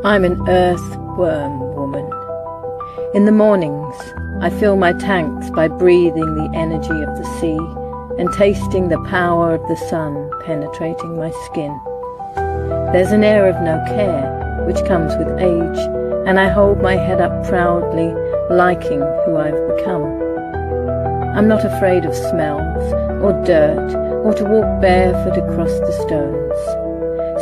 I'm an earthworm woman. In the mornings, I fill my tanks by breathing the energy of the sea and tasting the power of the sun penetrating my skin. There's an air of no care, which comes with age, and I hold my head up proudly, liking who I've become. I'm not afraid of smells, or dirt, or to walk barefoot across the stones.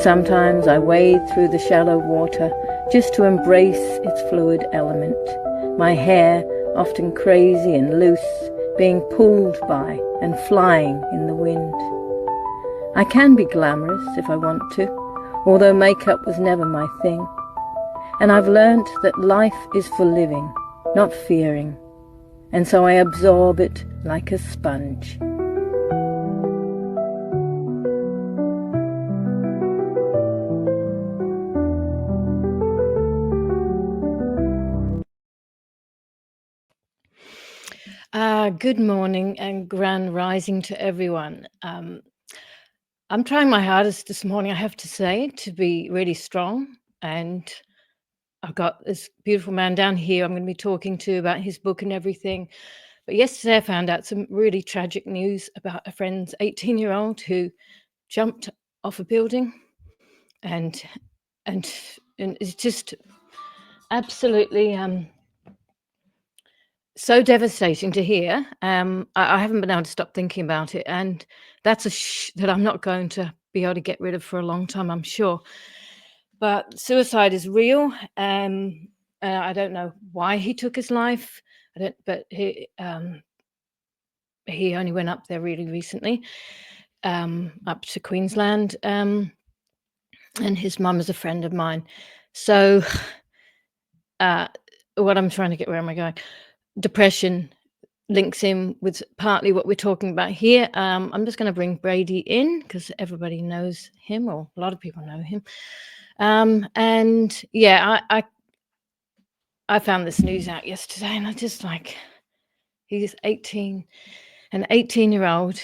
Sometimes I wade through the shallow water just to embrace its fluid element, my hair often crazy and loose, being pulled by and flying in the wind. I can be glamorous if I want to, although makeup was never my thing. And I've learnt that life is for living, not fearing, and so I absorb it like a sponge. Good morning and grand rising to everyone. I'm trying my hardest this morning, I have to say, to be really strong. And I've got this beautiful man down here I'm going to be talking to about his book and everything. But yesterday I found out some really tragic news about a friend's 18-year-old who jumped off a building, and it's just absolutely so devastating to hear. I haven't been able to stop thinking about it, and that's that I'm not going to be able to get rid of for a long time, I'm sure. But suicide is real. I don't know why he took his life. But he only went up there really recently, up to Queensland, and his mum is a friend of mine. So, what I'm trying to get, where am I going? Depression links in with partly what we're talking about here. I'm just going to bring Brady in because everybody knows him, or a lot of people know him. And yeah, I found this news out yesterday, and I just like, he's 18, an 18-year-old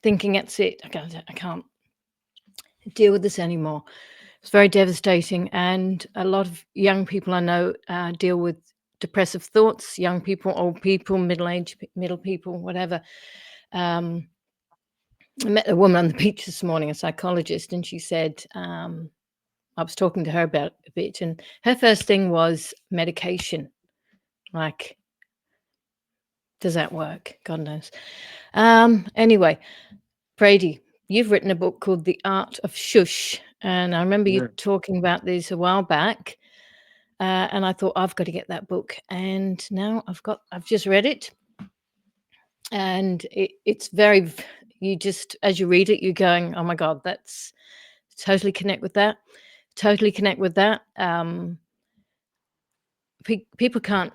thinking that's it. I can't deal with this anymore. It's very devastating, and a lot of young people I know deal with depressive thoughts. Young people, old people, middle people, whatever. I met a woman on the beach this morning, a psychologist, and she said, I was talking to her about it a bit, and her first thing was medication. Like, does that work? God knows. Anyway, Brady, you've written a book called The Art of Shhhh, and I remember you talking about this a while back, and I thought, I've got to get that book, and now I've just read it, and it's very, you just, as you read it, you're going, oh my God, that's totally connect with that. People can't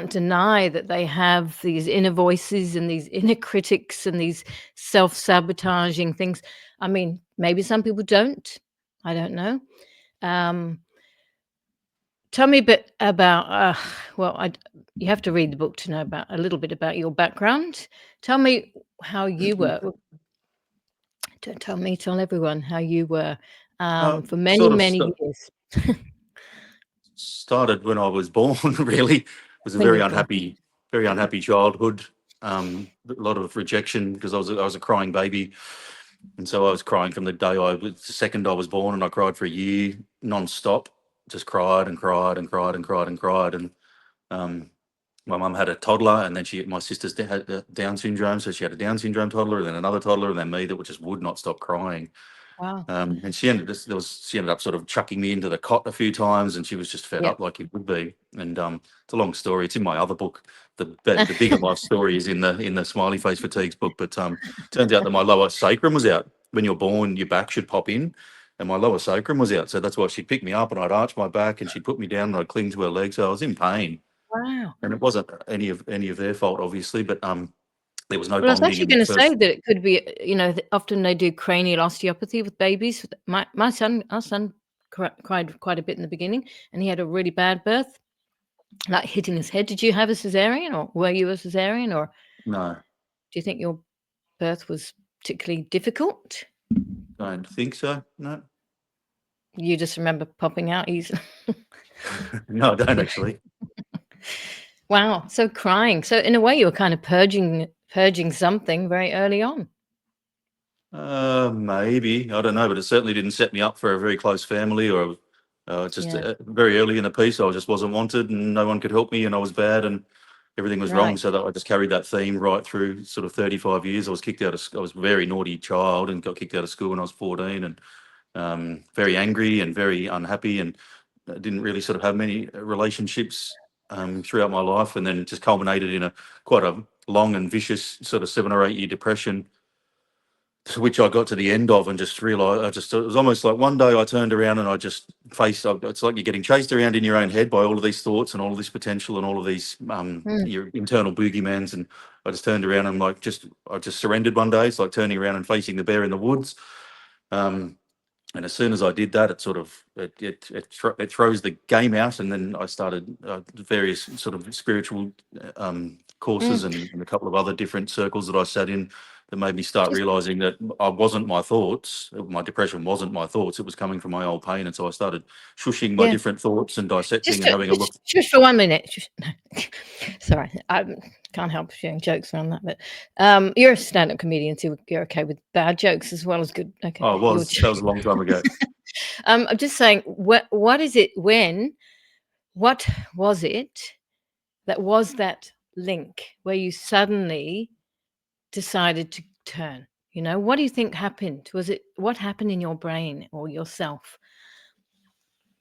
deny that they have these inner voices and these inner critics and these self-sabotaging things. I mean, maybe some people don't. I don't know. Tell me a bit about, you have to read the book to know about a little bit about your background. Tell me how you were. Don't tell me, tell everyone how you were for many years. Started when I was born, really. It was a very unhappy childhood. A lot of rejection because I was a crying baby. And so I was crying from the second I was born, and I cried for a year non-stop. Just cried and cried and cried and cried and cried. And my mum had a toddler, and then my sisters had Down syndrome, so she had a Down syndrome toddler, and then another toddler, and then me that just would not stop crying. Wow. And she ended up sort of chucking me into the cot a few times, and she was just fed up like it would be. And it's a long story. It's in my other book. The bigger life story is in the Smiley Face Fatigues book. But turns out that my lower sacrum was out. When you're born, your back should pop in, and my lower sacrum was out. So that's why she'd pick me up, and I'd arch my back, and she'd put me down, and I'd cling to her leg. So I was in pain. Wow. And it wasn't any of their fault, obviously. But There was no Well, I was bonding actually in the gonna say first. that it could be, often they do cranial osteopathy with babies. Our son cried quite a bit in the beginning, and he had a really bad birth, like hitting his head. Did you have a cesarean, or were you a cesarean, or No, do you think your birth was particularly difficult? don't think so. No, You just remember popping out easily. no, I don't actually. Wow, so crying. So in a way, you were kind of purging something very early on. Maybe, I don't know, but it certainly didn't set me up for a very close family, or just Yeah, very early in the piece. I just wasn't wanted, and no one could help me, and I was bad, and everything was wrong. right. So that I just carried that theme right through sort of 35 years. I was kicked out of. I was a very naughty child and got kicked out of school when I was 14, and very angry and very unhappy, and didn't really sort of have many relationships throughout my life, and then it just culminated in a quite a long and vicious sort of 7 or 8 year depression, to which I got to the end of and just realised. It was almost like one day I turned around and I just faced. It's like you're getting chased around in your own head by all of these thoughts and all of this potential and all of these Mm, your internal boogeymans, and I just turned around and I just surrendered one day. It's like turning around and facing the bear in the woods. Um, and as soon as I did that, it sort of it throws the game out, and then I started various sort of spiritual courses, mm. and a couple of other different circles that I sat in, that made me start Just realizing that I wasn't my thoughts. My depression wasn't my thoughts; it was coming from my old pain. And so I started shushing my yeah. different thoughts and dissecting Just and to having a look. just for 1 minute. No. Sorry, I can't help sharing jokes around that, but, you're a stand-up comedian, so you're okay with bad jokes as well as good. Okay, Oh, you're that was a long time ago. I'm just saying, what is it what was it that was that link where you suddenly decided to turn? What do you think happened? What happened in your brain or yourself?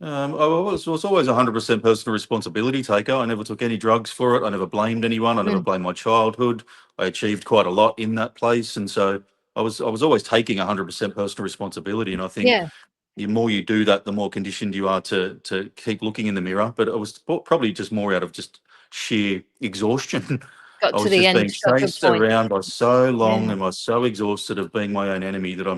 I was always 100% personal responsibility taker. I never took any drugs for it. I never blamed anyone. I never Mm, blamed my childhood. I achieved quite a lot in that place, and so I was always taking 100% personal responsibility. And I think yeah, the more you do that, the more conditioned you are to keep looking in the mirror. But it was probably just more out of just sheer exhaustion. I got to was the just end, being got to a chased point. around by so long, Yeah. and I was so exhausted of being my own enemy that I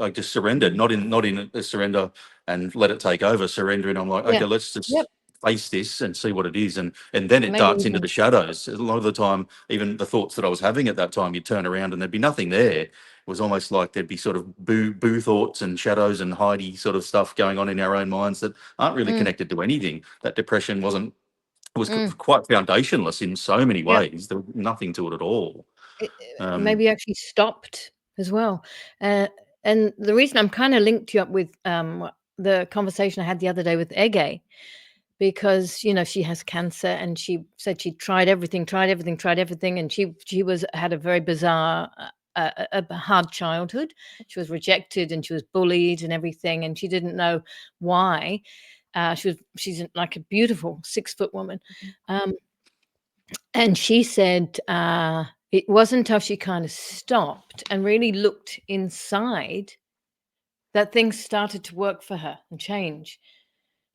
just surrendered. Not in a surrender and let it take over. Surrendering, I'm like, Yeah. okay, let's Yep. just face this and see what it is, and then it Maybe darts into even the shadows. A lot of the time, even the thoughts that I was having at that time, you'd turn around and there'd be nothing there. It was almost like there'd be sort of boo thoughts and shadows and hidey sort of stuff going on in our own minds that aren't really mm, connected to anything. That depression wasn't. It was mm, quite foundationless in so many yep. ways. There was nothing to it at all. Um, Maybe you actually stopped as well. Uh, and the reason I'm kinda linked you up with, the conversation I had the other day with Ege, because, she has cancer, and she said she tried everything, tried everything, and she had a very bizarre, a hard childhood. She was rejected, and she was bullied and everything, and she didn't know why. She's like a beautiful 6-foot woman. Um, and she said, it wasn't until she kinda stopped and really looked inside that things started to work for her and change.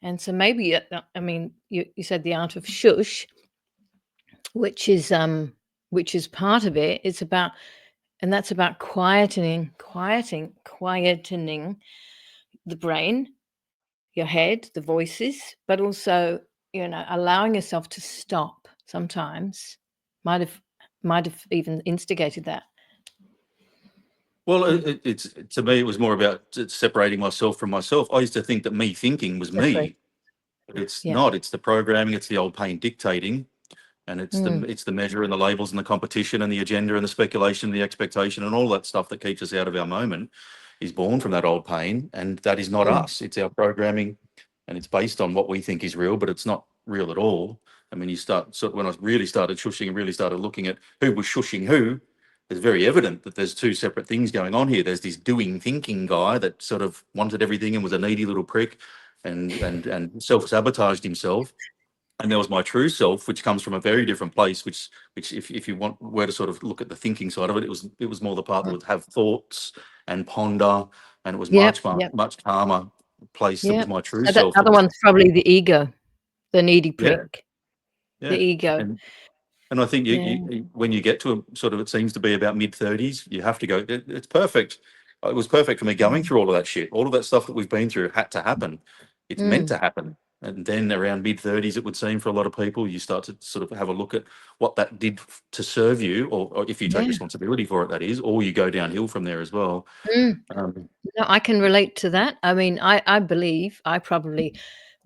And so maybe, I mean, you said the art of shush, which is, which is part of it. It's about and that's about quietening the brain, your head, the voices, but also, allowing yourself to stop sometimes might have might have even instigated that. well, Mm, it's to me, it was more about separating myself from myself. I used to think that me thinking was separate. me, but it's Yeah. not. It's the programming. It's the old pain dictating, and Mm, it's the measure and the labels and the competition and the agenda and the speculation, the expectation, and all that stuff that keeps us out of our moment is born from that old pain, and that is not mm, us. It's our programming, and it's based on what we think is real, but it's not real at all. I mean, when I really started shushing and really started looking at who was shushing who, it's very evident that there's two separate things going on here. There's this doing thinking guy that sort of wanted everything and was a needy little prick, and self-sabotaged himself. And there was my true self, which comes from a very different place, which if you want where to sort of look at the thinking side of it, it was more the part that mm. would have thoughts and ponder, and it was Yep, much yep, much calmer place. That was yep. my true So that self. That other was, one's probably the ego, the needy yeah, prick, the yeah. ego. And And I think Yeah. when you get to a sort of, it seems to be about mid-30s, you have to go. It's perfect. It was perfect for me going Mm. through all of that shit. All of that stuff that we've been through had to happen. It's meant Mm. to happen. And then around mid-30s, it would seem for a lot of people, you start to sort of have a look at what that did to serve you, or if you take Yeah. responsibility for it, that is, or you go downhill from there as well. Mm. Um, No, I can relate to that. I mean, I believe I probably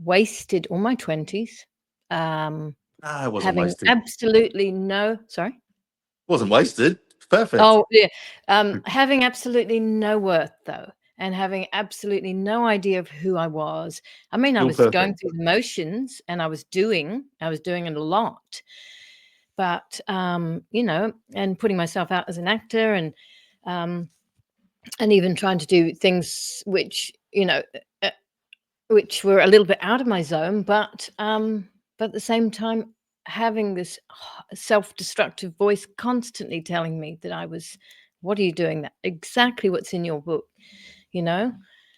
wasted all my 20s, um, it wasn't having wasted. absolutely no sorry? Wasn't wasted. Perfect. Oh, yeah, having absolutely no worth, though, and having absolutely no idea of who I was. I mean, I Still was perfect. going through the motions, and I was doing it a lot, but, and putting myself out as an actor um, and even trying to do things uh, which were a little bit out of my zone, but at the same time, having this self-destructive voice constantly telling me that I was, "What are you doing? That exactly what's in your book," you know?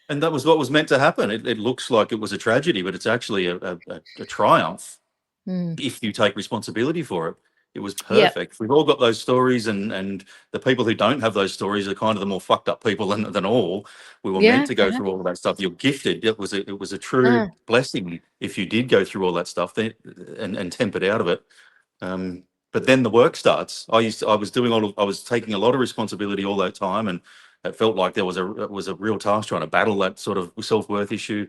And that was what was meant to happen. It looks like it was a tragedy, but it's actually a triumph Mm. if you take responsibility for it. It was Yeah. perfect. We've all got those stories, and the people who don't have those stories are kind of the more fucked up people than all. We were meant Yeah, to go through perhaps. all of that stuff. You're gifted. It was a true Uh, blessing if you did go through all that stuff then, and tempered out of it. Um, but then the work starts. I was taking a lot of responsibility all that time, and it felt like it was a real task trying to battle that sort of self-worth issue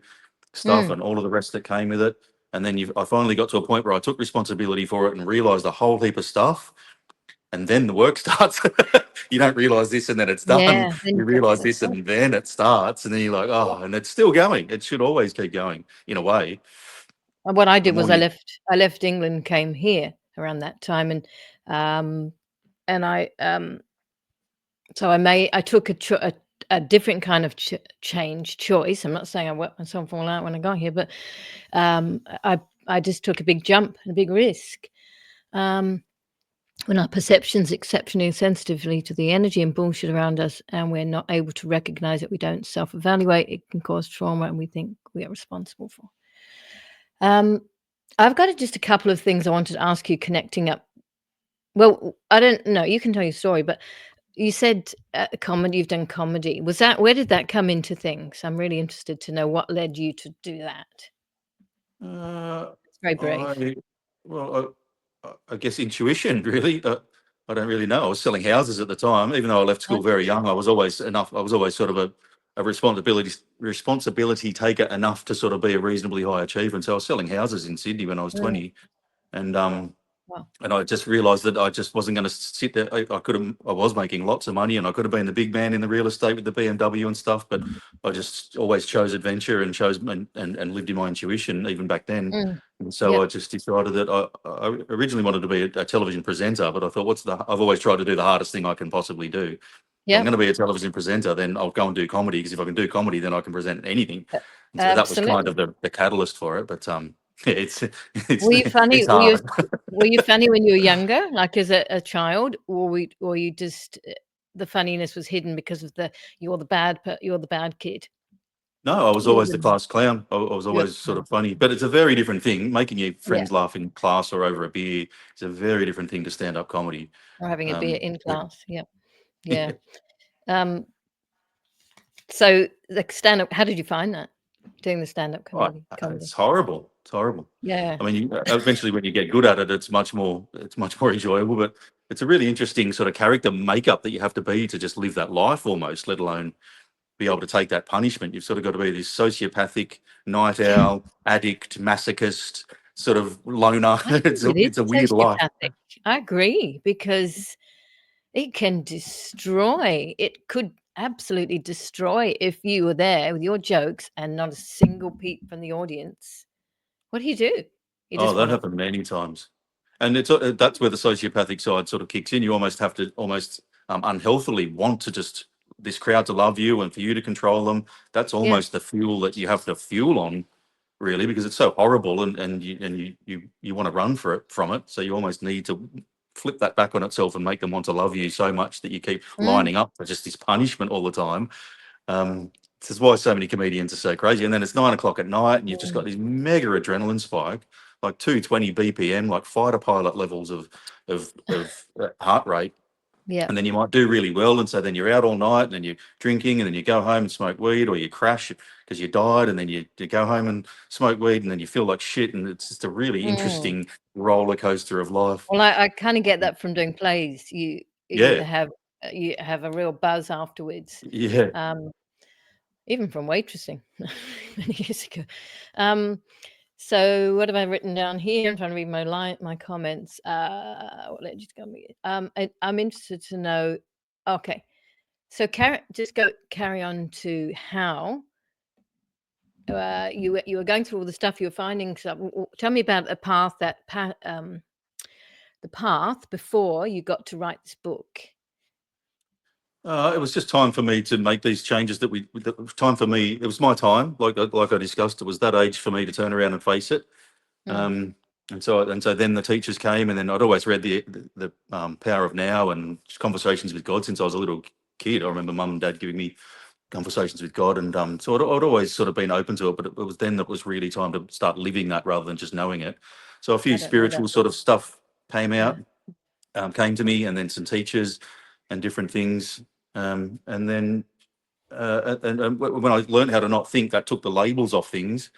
stuff mm. and all of the rest that came with it. And then I finally got to a point where I took responsibility for it and realized a whole heap of stuff. And then the work starts. You don't realize this and then it's done. Yeah, then You you've got realize to this and then it starts. And then you're like, oh, and it's still going. It should always keep going in a way. what I The did was more you, I left England, came here around that time, um, and so I took a different kind of choice. I'm not saying I worked myself all out when I got here, but I just took a big jump and a big risk. Um, when our perceptions exceptionally sensitively to the energy and bullshit around us, and we're not able to recognize it, we don't self-evaluate, it can cause trauma, and we think we are responsible for. Um, I've got just a couple of things I wanted to ask you, connecting up. Well, I don't know. You can tell your story, but you said, comedy you've done comedy. Was that where did that come into things? I'm really interested to know what led you to do that. uh, It's very brave. I, well, I guess intuition, really. I don't really know. I was selling houses at the time, even though I left school very Okay. young. I was always sort of a responsibility taker enough to sort of be a reasonably high achiever. And so I was selling houses in Sydney when I was Mm, 20, and wow. and I just realised that I just wasn't going to sit there. I could have, I was making lots of money, and I could have been the big man in the real estate with the BMW and stuff. But I just always chose adventure and chose and lived in my intuition even back then. Mm, And so I yep, just decided that I originally wanted to be a television presenter, but I thought, I've always tried to do the hardest thing I can possibly do. If I'm yep. going to be a television presenter, then I'll go and do comedy, because if I can do comedy, then I can present anything. A And so that was kind absolutely. of the catalyst for it. But yeah, it's Were you funny? it's hard. Were you funny when you were younger, like as a child, or you just the funniness was hidden because of the you're the bad kid? No, I was You're always the the class clown. I was you're always the sort clown. of funny, but it's a very different thing. Making your Yeah, friends laugh in class or over a beer is a very different thing to stand-up comedy. or having a beer in Yeah. class. Yep, yeah. Um, so the stand-up, how did you find that? Doing the stand-up Right. comedy? It's horrible. It's horrible. Yeah. I mean, eventually when you get good at it, it's much more enjoyable, but it's a really interesting sort of character makeup that you have to be to just live that life almost, let alone be able to take that punishment. You've sort of got to be this sociopathic, night owl, addict, masochist, sort of loner. I think it It's a is weird life. sociopathic. I agree, because it can destroy. It could absolutely destroy if you were there with your jokes and not a single peep from the audience. What do you do? You Oh, just that wanna happened many times. And that's where the sociopathic side sort of kicks in. You almost have to almost unhealthily want to just this crowd to love you and for you to control them. That's yeah. almost the fuel that you have to fuel on, really, because it's so horrible, and you want to run for it from it. So you almost need to flip that back on itself and make them want to love you so much that you keep Mm, lining up for just this punishment all the time. This is why so many comedians are so crazy. And then it's 9 o'clock at night, and you've just got mm, this mega adrenaline spike. like 220 BPM, like fighter pilot levels of heart rate. Yeah. And then you might do really well, and so then you're out all night, and then you're drinking, and then you go home and smoke weed, or you crash because you died, and then you go home and smoke weed, and then you feel like shit, and it's just a really Mm. interesting roller coaster of life. Well, I kind of get that from doing plays. You Yeah, have a real buzz afterwards. yeah. Um, even from waitressing many years ago. Um, so what have I written down here? I'm trying to read my comments. What did you tell me? I'm interested to know. Okay, so carry on to how you were going through all the stuff you were finding. So, tell me about the path the path before you got to write this book. It was just time for me to make these changes time for me. It was my time, like I discussed. It was that age for me to turn around and face it. Mm, And so then the teachers came, and then I'd always read the Power of Now and Conversations with God since I was a little kid. I remember Mum and Dad giving me Conversations with God, and so I'd always sort of been open to it. But it was then that was really time to start living that rather than just knowing it. So a few I don't know that. spiritual sort of stuff Yeah. came to me, and then some teachers and different things, and then when I learned how to not think, that took the labels off things.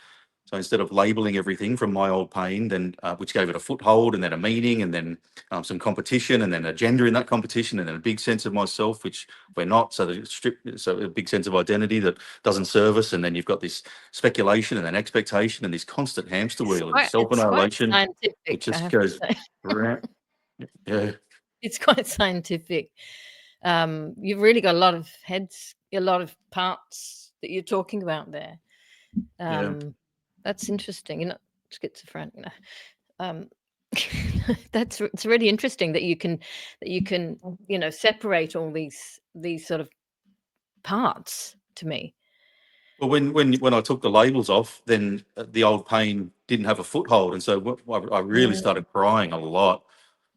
So instead of labeling everything from my old pain, then which gave it a foothold, and then a meaning, and then some competition, and then a gender in that competition, and then a big sense of myself, which we're not. So a big sense of identity that doesn't serve us, and then you've got this speculation, and then expectation, and this constant hamster wheel and It's quite self-annihilation. It scientific, I just have to goes say. around. Yeah, It's quite scientific. You've really got a lot of parts that you're talking about there. yeah. That's interesting. You're not schizophrenic, Um, it's really interesting that you can separate all these sort of parts to me. Well, when I took the labels off, then the old pain didn't have a foothold, and so I really Mm, started crying a lot.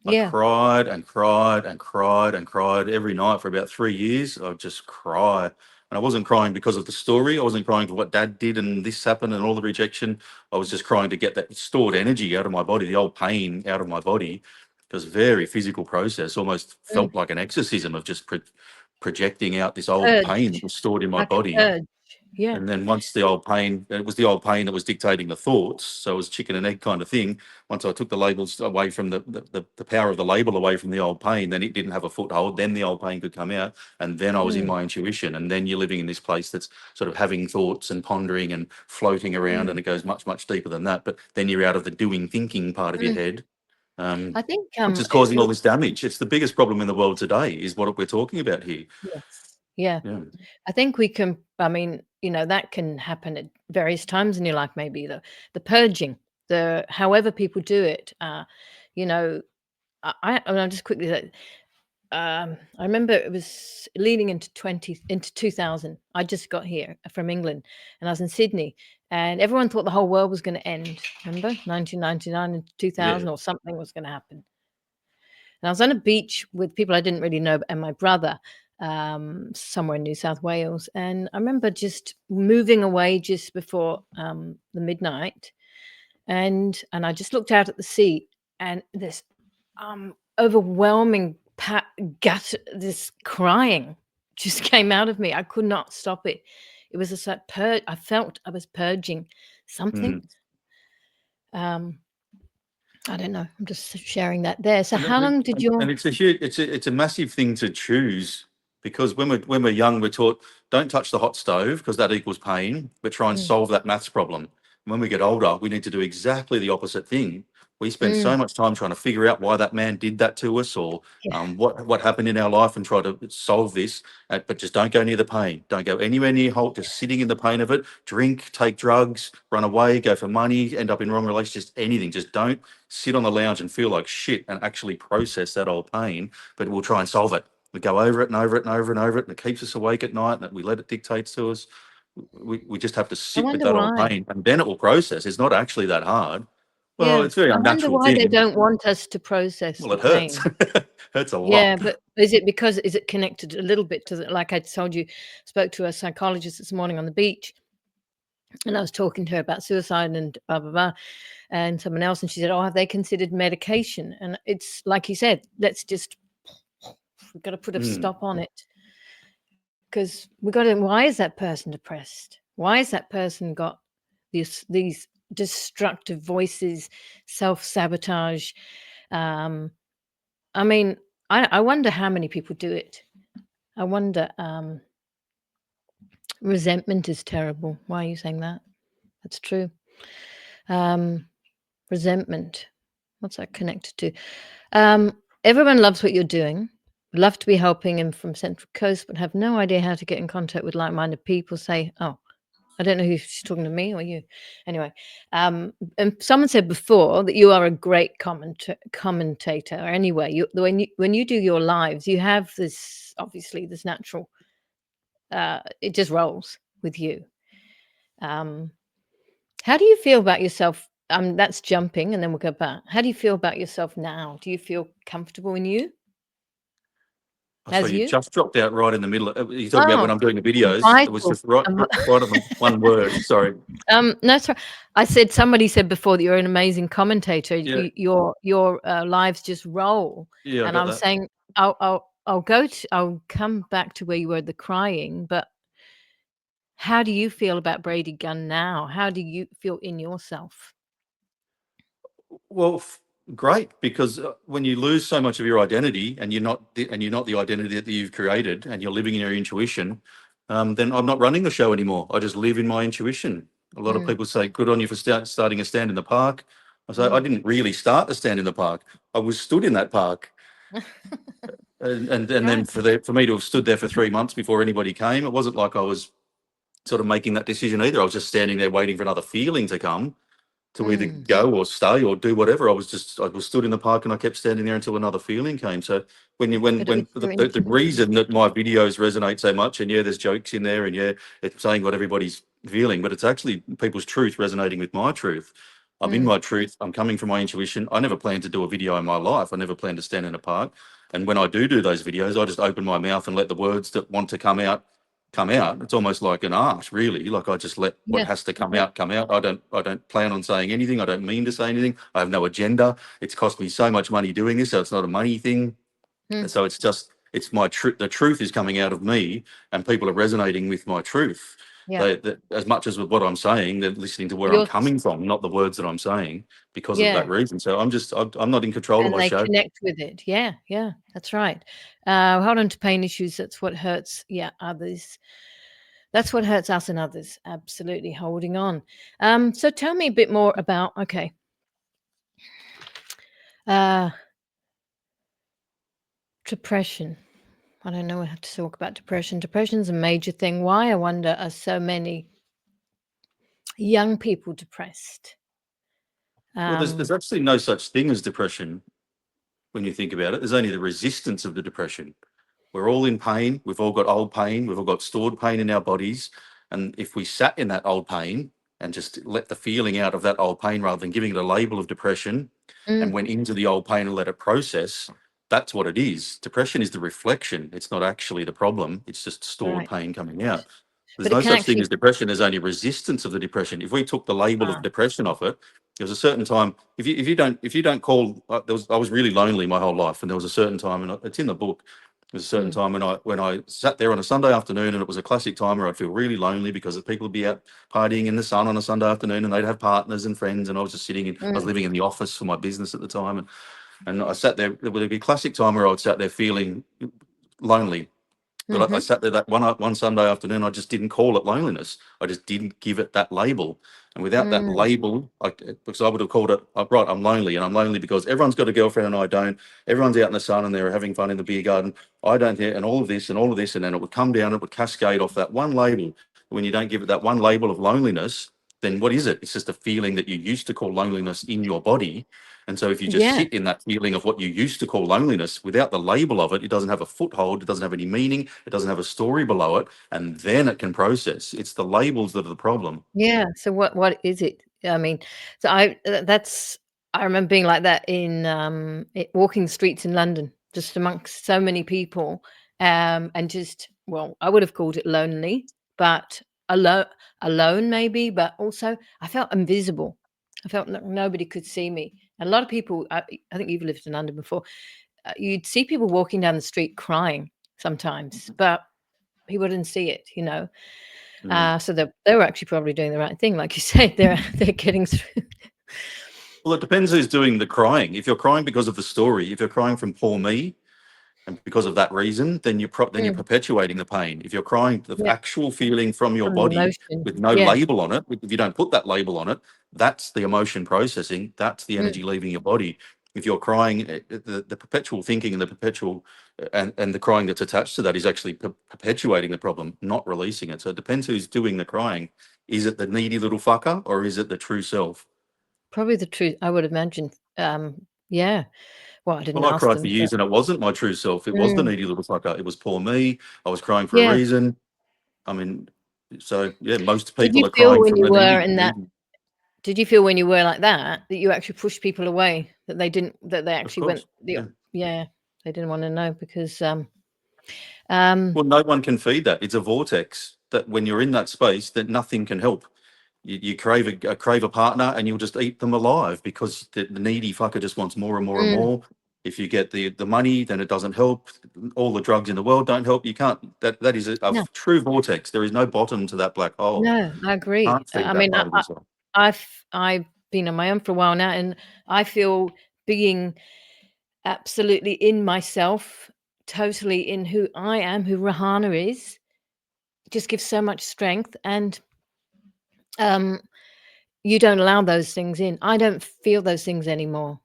I yeah. cried and cried and cried and cried every night for about 3 years. I would just cry. And I wasn't crying because of the story. I wasn't crying for what dad did and this happened and all the rejection. I was just crying to get that stored energy out of my body, the old pain out of my body. It was a very physical process, almost Mm. felt like an exorcism of just projecting out this old pain that Purge, was stored in my like a body. purge. Yeah. And then once the old pain, it was the old pain that was dictating the thoughts. So it was chicken and egg kind of thing. Once I took the labels away from the power of the label away from the old pain, then it didn't have a foothold. Then the old pain could come out. And then I was in Mm, my intuition. And then you're living in this place that's sort of having thoughts and pondering and floating around. And mm, it goes much, much deeper than that. But then you're out of the doing, thinking part of your mm. head, I think, which is causing all this damage. It's the biggest problem in the world today, is what we're talking about here. yes. Yeah. Yeah. I think we can I mean, that can happen at various times in your life, maybe the purging, the however people do it. You know, I'll just quickly say, I remember it was leading into 2000. I just got here from England, and I was in Sydney, and everyone thought the whole world was gonna end. Remember? 1999 and Yeah. 2000 or something was gonna happen. And I was on a beach with people I didn't really know and my brother, somewhere in New South Wales, and I remember just moving away just before, the midnight, and I just looked out at the sea, and this, overwhelming this crying just came out of me. I could not stop it. It was just like I felt I was purging something. Mm. Um, I don't know. I'm just sharing that there. So And, how long did your it's a huge, it's a massive thing to choose, because when we're young, we're taught, don't touch the hot stove because that equals pain, but try and mm, solve that maths problem. When we get older, we need to do exactly the opposite thing. We spend mm, so much time trying to figure out why that man did that to us, or yeah. what happened in our life, and try to solve this. But just don't go near the pain. Don't go anywhere near halt. Just sitting in the pain of it. Drink, take drugs, run away, go for money, end up in wrong relationships. Just anything. Just don't sit on the lounge and feel like shit and actually process that old pain. But we'll try and solve it. We go over it and over it and over and over it, and it keeps us awake at night, and we let it dictate to us. We just have to I sit with wonder that old why. pain, and then it will process. It's not actually that hard. Well, Yeah. it's a very I wonder unnatural why they thing. don't want us to process Well, the it hurts. pain. Hurts a Yeah, lot. but is it connected a little bit to like I told you, spoke to a psychologist this morning on the beach, And I was talking to her about suicide and blah, blah, blah, and someone else, and she said, "Oh, have they considered medication?" And it's like you said, let's just we've got to put a Mm. stop on it, because we got to. Why is that person depressed? Why has that person got these destructive voices, self-sabotage? Um, I mean, I wonder how many people do it. I wonder. Resentment is terrible. Why are you saying that? That's true. Um, Resentment. What's that connected to? Everyone loves what you're doing. Would love to be helping him from Central Coast, but have no idea how to get in contact with like-minded people. Say, oh, I don't know who she's talking to, me or you. Anyway, and someone said before that you are a great commentator. Anyway, when you do your lives, you have this obviously this natural. It just rolls with you. Um, how do you feel about yourself? That's jumping, and then we'll go back. How do you feel about yourself now? Do you feel comfortable in you Oh, so as you you? just dropped out right in the middle. You're talking about when Oh, I'm doing the videos. It was vital. just right, Um, right on the one word. Sorry. no, sorry. I said somebody said before that you're an amazing commentator. Yeah, Your lives just roll, yeah, I and got I'm that. saying I'll come back to where you were the crying, but how do you feel about Brady Gunn now? How do you feel in yourself? Well, great, because when you lose so much of your identity and you're not the identity that you've created, and you're living in your intuition, then I'm not running the show anymore. I just live in my intuition. A lot of Mm, people say, "Good on you for starting a stand in the park." I say, "I mm. didn't really start a stand in the park. I was stood in that park." And then Right. for me to have stood there for 3 months before anybody came, it wasn't like I was sort of making that decision either. I was just standing there waiting for another feeling to come to either Mm. go or stay or do whatever. I was stood in the park and I kept standing there until another feeling came. So But it was when your the intuition. reason that my videos resonate so much, and yeah, there's jokes in there, and yeah, it's saying what everybody's feeling, but it's actually people's truth resonating with my truth. I'm in Mm. my truth. I'm coming from my intuition. I never planned to do a video in my life. I never planned to stand in a park. And when I do those videos, I just open my mouth and let the words that want to come out. It's almost like an art, really. Like I just let what Yeah. has to come out. I don't plan on saying anything. I don't mean to say anything. I have no agenda. It's cost me so much money doing this, so it's not a money thing. Mm. And so it's just it's my truth. The truth is coming out of me, and people are resonating with my truth. Yeah. They as much as with what I'm saying, they're listening to where I'm Yours. coming from, not the words that I'm saying, because of that Yeah. reason. So I'm not in control of And my they show. connect with it. Yeah. Yeah. That's right. Hold on to pain issues. That's what hurts. Yeah. Others. That's what hurts us and others. Absolutely holding on. So tell me a bit more about, okay. Uh, Depression. I don't know how to talk about depression. Depression's a major thing. Why, I wonder, are so many young people depressed? Well, Um, there's actually no such thing as depression when you think about it. There's only the resistance of the depression. We're all in pain. We've all got old pain. We've all got stored pain in our bodies. And if we sat in that old pain and just let the feeling out of that old pain rather than giving it a label of depression, and mm, went into the old pain and let it process, that's what it is. Depression is the reflection. It's not actually the problem. It's just stored right. pain coming out. There's But it no can such thing actually, as depression. There's only resistance of the depression. If we took the label of ah, depression off it, there was a certain time. If you don't call, I was really lonely my whole life, and there was a certain time, and it's in the book. There was a certain mm, time when I sat there on a Sunday afternoon, and it was a classic time where I'd feel really lonely because the people would be out partying in the sun on a Sunday afternoon, and they'd have partners and friends, and I was just sitting in. I was mm, living in the office for my business at the time, and I sat there. There would be a classic time where I would sat there feeling lonely, but I mm-hmm, sat there that one Sunday afternoon. I just didn't call it loneliness. I just didn't give it that label. And without that mm, label, because I would have called it, right, I'm lonely. And I'm lonely because everyone's got a girlfriend and I don't. Everyone's out in the sun and they're having fun in the beer garden. I don't hear, and all of this and all of this. And then it would come down, it would cascade off that one label. When you don't give it that one label of loneliness, then what is it? It's just a feeling that you used to call loneliness in your body. And so if you just yeah, sit in that feeling of what you used to call loneliness without the label of it, it doesn't have a foothold, it doesn't have any meaning, it doesn't have a story below it, and then it can process. It's the labels that are the problem. yeah. So what is it? I mean, so that's I remember being like that in walking the streets in London, just amongst so many people, and just well, I would have called it lonely, but alone maybe, but also I felt invisible. I felt like nobody could see me. And a lot of people, I think you've lived in London before, you'd see people walking down the street crying sometimes, but people didn't see it, you know. Mm. So they were actually probably doing the right thing, like you said. They're getting through. Well, it depends who's doing the crying. If you're crying because of the story, if you're crying from poor me, and because of that reason, then you're Mm, perpetuating the pain. If you're crying the yeah, actual feeling from your from the body emotion. with no Yeah. label on it, if you don't put that label on it, that's the emotion processing. That's the Mm, energy leaving your body. If you're crying, the perpetual thinking and the perpetual and the crying that's attached to that is actually perpetuating the problem, not releasing it. So it depends who's doing the crying. Is it the needy little fucker or is it the true self? probably the truth, I would imagine. Yeah. Well, I didn't Well, I ask cried for them, but years and it wasn't my true self. It was the mm, needy little fucker. It was poor me. I was crying for a yeah. reason. I mean, so yeah, most Did you people are feel crying when from you the were needy. in that Did you feel when you were like that you actually pushed people away, that they Of actually went course. the Yeah. yeah, they didn't wanna know because, um Well, no one can feed that. It's a vortex that when you're in that space, that nothing can help. You crave a partner, and you'll just eat them alive because the needy fucker just wants more and more and mm, more. If you get the money, then it doesn't help. All the drugs in the world don't help. You can't. That is a no, true vortex. There is no bottom to that black hole. no, I agree. Can't feed I that mean, part of yourself. I've been on my own for a while now, and I feel being absolutely in myself, totally in who I am, who Rahana is, just gives so much strength, and, um, you don't allow those things in. I don't feel those things anymore.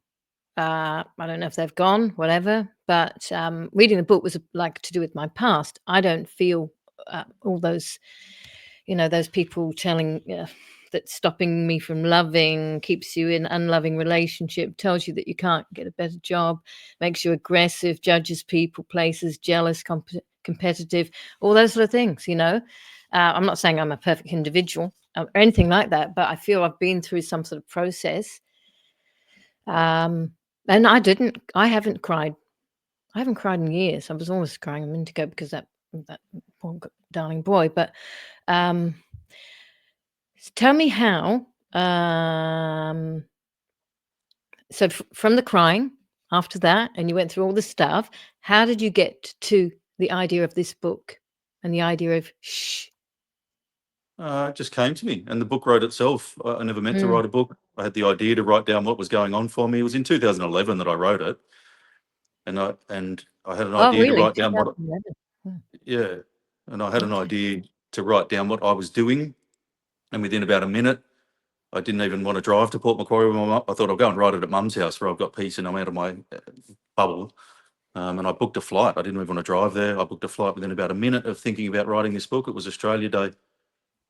I don't know if they've gone, whatever, but, reading the book was, like, to do with my past. I don't feel, all those, those people telling that stopping me from loving keeps you in unloving relationship, tells you that you can't get a better job, makes you aggressive, judges people, places, jealous, competitive, all those sort of things, you know? I'm not saying I'm a perfect individual, or anything like that, but I feel I've been through some sort of process. Um, and I haven't cried. I haven't cried in years. I was almost crying a minute ago because that poor darling boy. But um, tell me how. So from the crying after that, and you went through all the stuff. How did you get to the idea of this book and the idea of shh? It just came to me, and the book wrote itself. I never meant to Mm. write a book. I had the idea to write down what was going on for me. It was in 2011 that I wrote it, and I had an Oh, idea to really? write down what 2011. Mm, yeah, and I had an okay. idea to write down what I was doing, and within about a minute, I didn't even want to drive to Port Macquarie with my mum. I thought I'll go and write it at Mum's house where I've got peace and I'm out of my bubble. And I booked a flight. I didn't even want to drive there. I booked a flight within about a minute of thinking about writing this book. It was Australia Day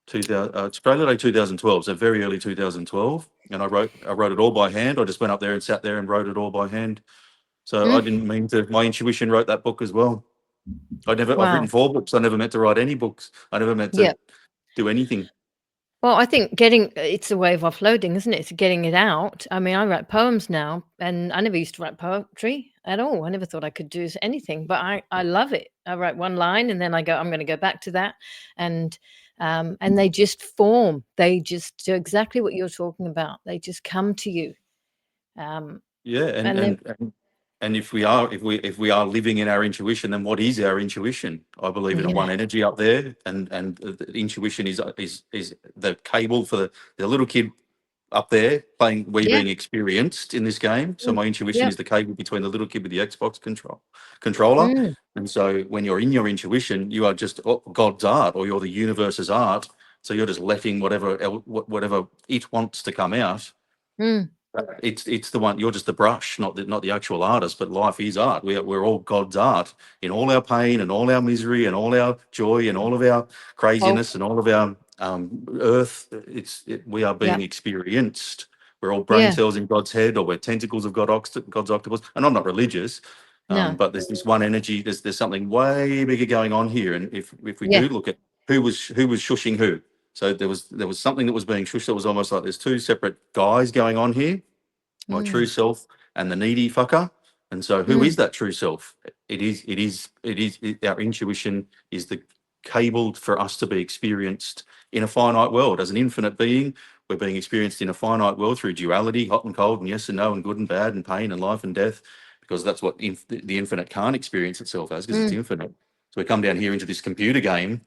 2012, so very early 2012, and I wrote it all by hand. I just went up there and sat there and wrote it all by hand. So I Mm, didn't mean to. My intuition wrote that book as well. I've wow. written 4 books. I never meant to write any books. I never meant Yeah. to do anything. Well, I think it's a way of offloading, isn't it? It's getting it out. I mean, I write poems now, and I never used to write poetry at all. I never thought I could do anything, but I love it. I write one line, and then I'm going to go back to that, and they just form. They just do exactly what you're talking about. They just come to you, um, Yeah, and then and if we are living in our intuition, then what is our intuition? I believe in a yeah, one energy up there, and the intuition is the cable for the little kid up there playing we yeah, being experienced in this game. So mm, my intuition yep, is the cable between the little kid with the Xbox controller. mm, And so when you're in your intuition, you are just God's art, or you're the universe's art. So you're just letting whatever it wants to come out. mm, It's the one. You're just the brush, not the actual artist. But life is art. We're all God's art in all our pain and all our misery and all our joy and all of our hope, craziness and all of our earth. We are being yep, experienced. We're all brain yeah, cells in God's head, or we're tentacles of God's octopus. And I'm not religious, no, but there's this one energy. There's something way bigger going on here. And if we yeah, do look at who was shushing who. So there was something that was being shushed that was almost like there's two separate guys going on here, my true mm, self and the needy fucker. And so who mm, is that true self? Our intuition is the cabled for us to be experienced in a finite world. As an infinite being, we're being experienced in a finite world through duality, hot and cold, and yes and no, and good and bad, and pain and life and death, because that's what the infinite can't experience itself as, because it's infinite. So we come down here into this computer game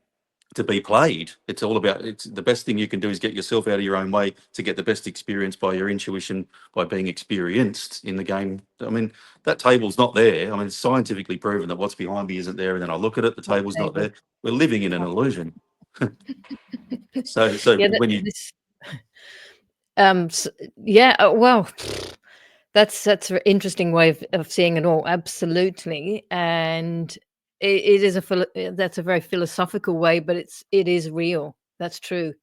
to be played. It's all about, it's the best thing you can do is get yourself out of your own way to get the best experience by your intuition, by being experienced in the game. I mean, that table's not there. I mean, it's scientifically proven that what's behind me isn't there. And then I look at it, the What table's not table? there. We're living in an illusion. So Yeah, when you this, yeah, well, that's an interesting way of seeing it all. Absolutely, and it is that's a very philosophical way, but it is real. That's true.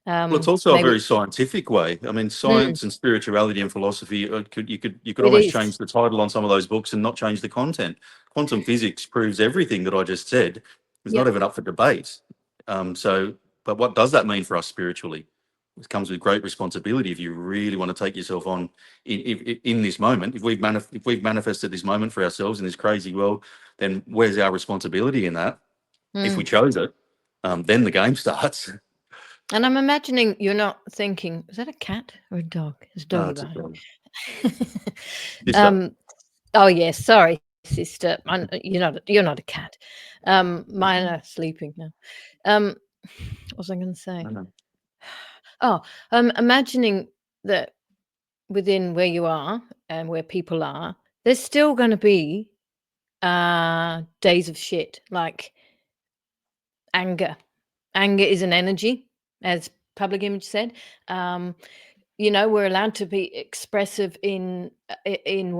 Well, it's also a Maybe very scientific way. I mean, mm, science and spirituality and philosophy you could it almost is. change the title on some of those books and not change the content. Quantum physics proves everything that I just said. It's not Yep. even up for debate. But what does that mean for us spiritually? It comes with great responsibility if you really want to take yourself on in this moment. If we've manifested this moment for ourselves in this crazy world, then where's our responsibility in that? If we Mm. chose it, then the game starts. And I'm imagining you're not thinking, is that a cat or a dog? It's a No, doggy it's a barking. sister. um, oh yes, sorry, sister. You're not a cat. Mine are sleeping now. What was I going to say? I know. Oh, imagining that within where you are and where people are, there's still going to be days of shit like anger. Anger is an energy, as Public Image said. Um, we're allowed to be expressive in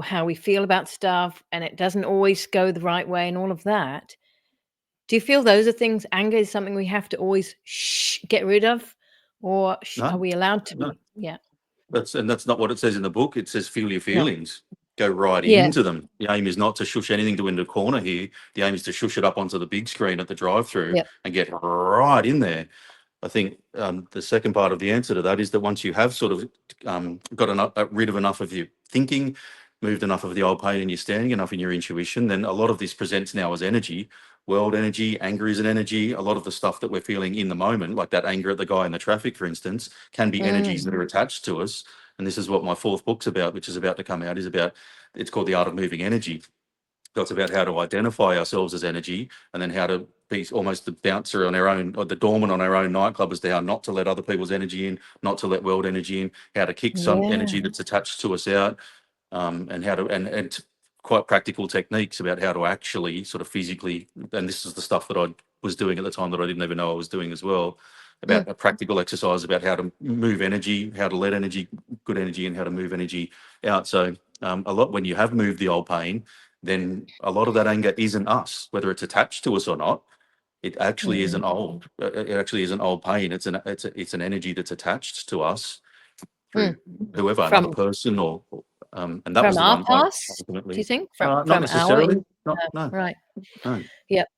how we feel about stuff, and it doesn't always go the right way, and all of that. Do you feel those are things? Anger is something we have to always get rid of, or are No, we allowed to no. be? Yeah. That's not what it says in the book. It says feel your No. feelings. Go right Yeah. into them. The aim is not to shush anything to into a corner here. The aim is to shush it up onto the big screen at the drive-through Yep. and get right in there. I think the second part of the answer to that is that once you have sort of got rid of enough of your thinking, moved enough of the old pain in your standing, enough in your intuition, then a lot of this presents now as energy, world energy, anger is an energy. A lot of the stuff that we're feeling in the moment, like that anger at the guy in the traffic, for instance, can be energies Mm. that are attached to us. And this is what my fourth book's about, which is about to come out, it's called The Art of Moving Energy. So it's about how to identify ourselves as energy and then how to be almost the bouncer on our own, or the doorman on our own nightclub, as to how not to let other people's energy in, not to let world energy in, how to kick some Yeah. energy that's attached to us out, and how to, quite practical techniques about how to actually sort of physically, and this is the stuff that I was doing at the time that I didn't even know I was doing as well, Mm. about a practical exercise about how to move energy, how to let energy, good energy, and how to move energy out. So a lot, when you have moved the old pain, then a lot of that anger isn't us, whether it's attached to us or not. It actually Mm. isn't old. It actually isn't old pain. It's an energy that's attached to us through Mm. whoever, another From person, or and that from was the our one past, do you ultimately. think? Not From our necessarily. Not no right. no. Yep.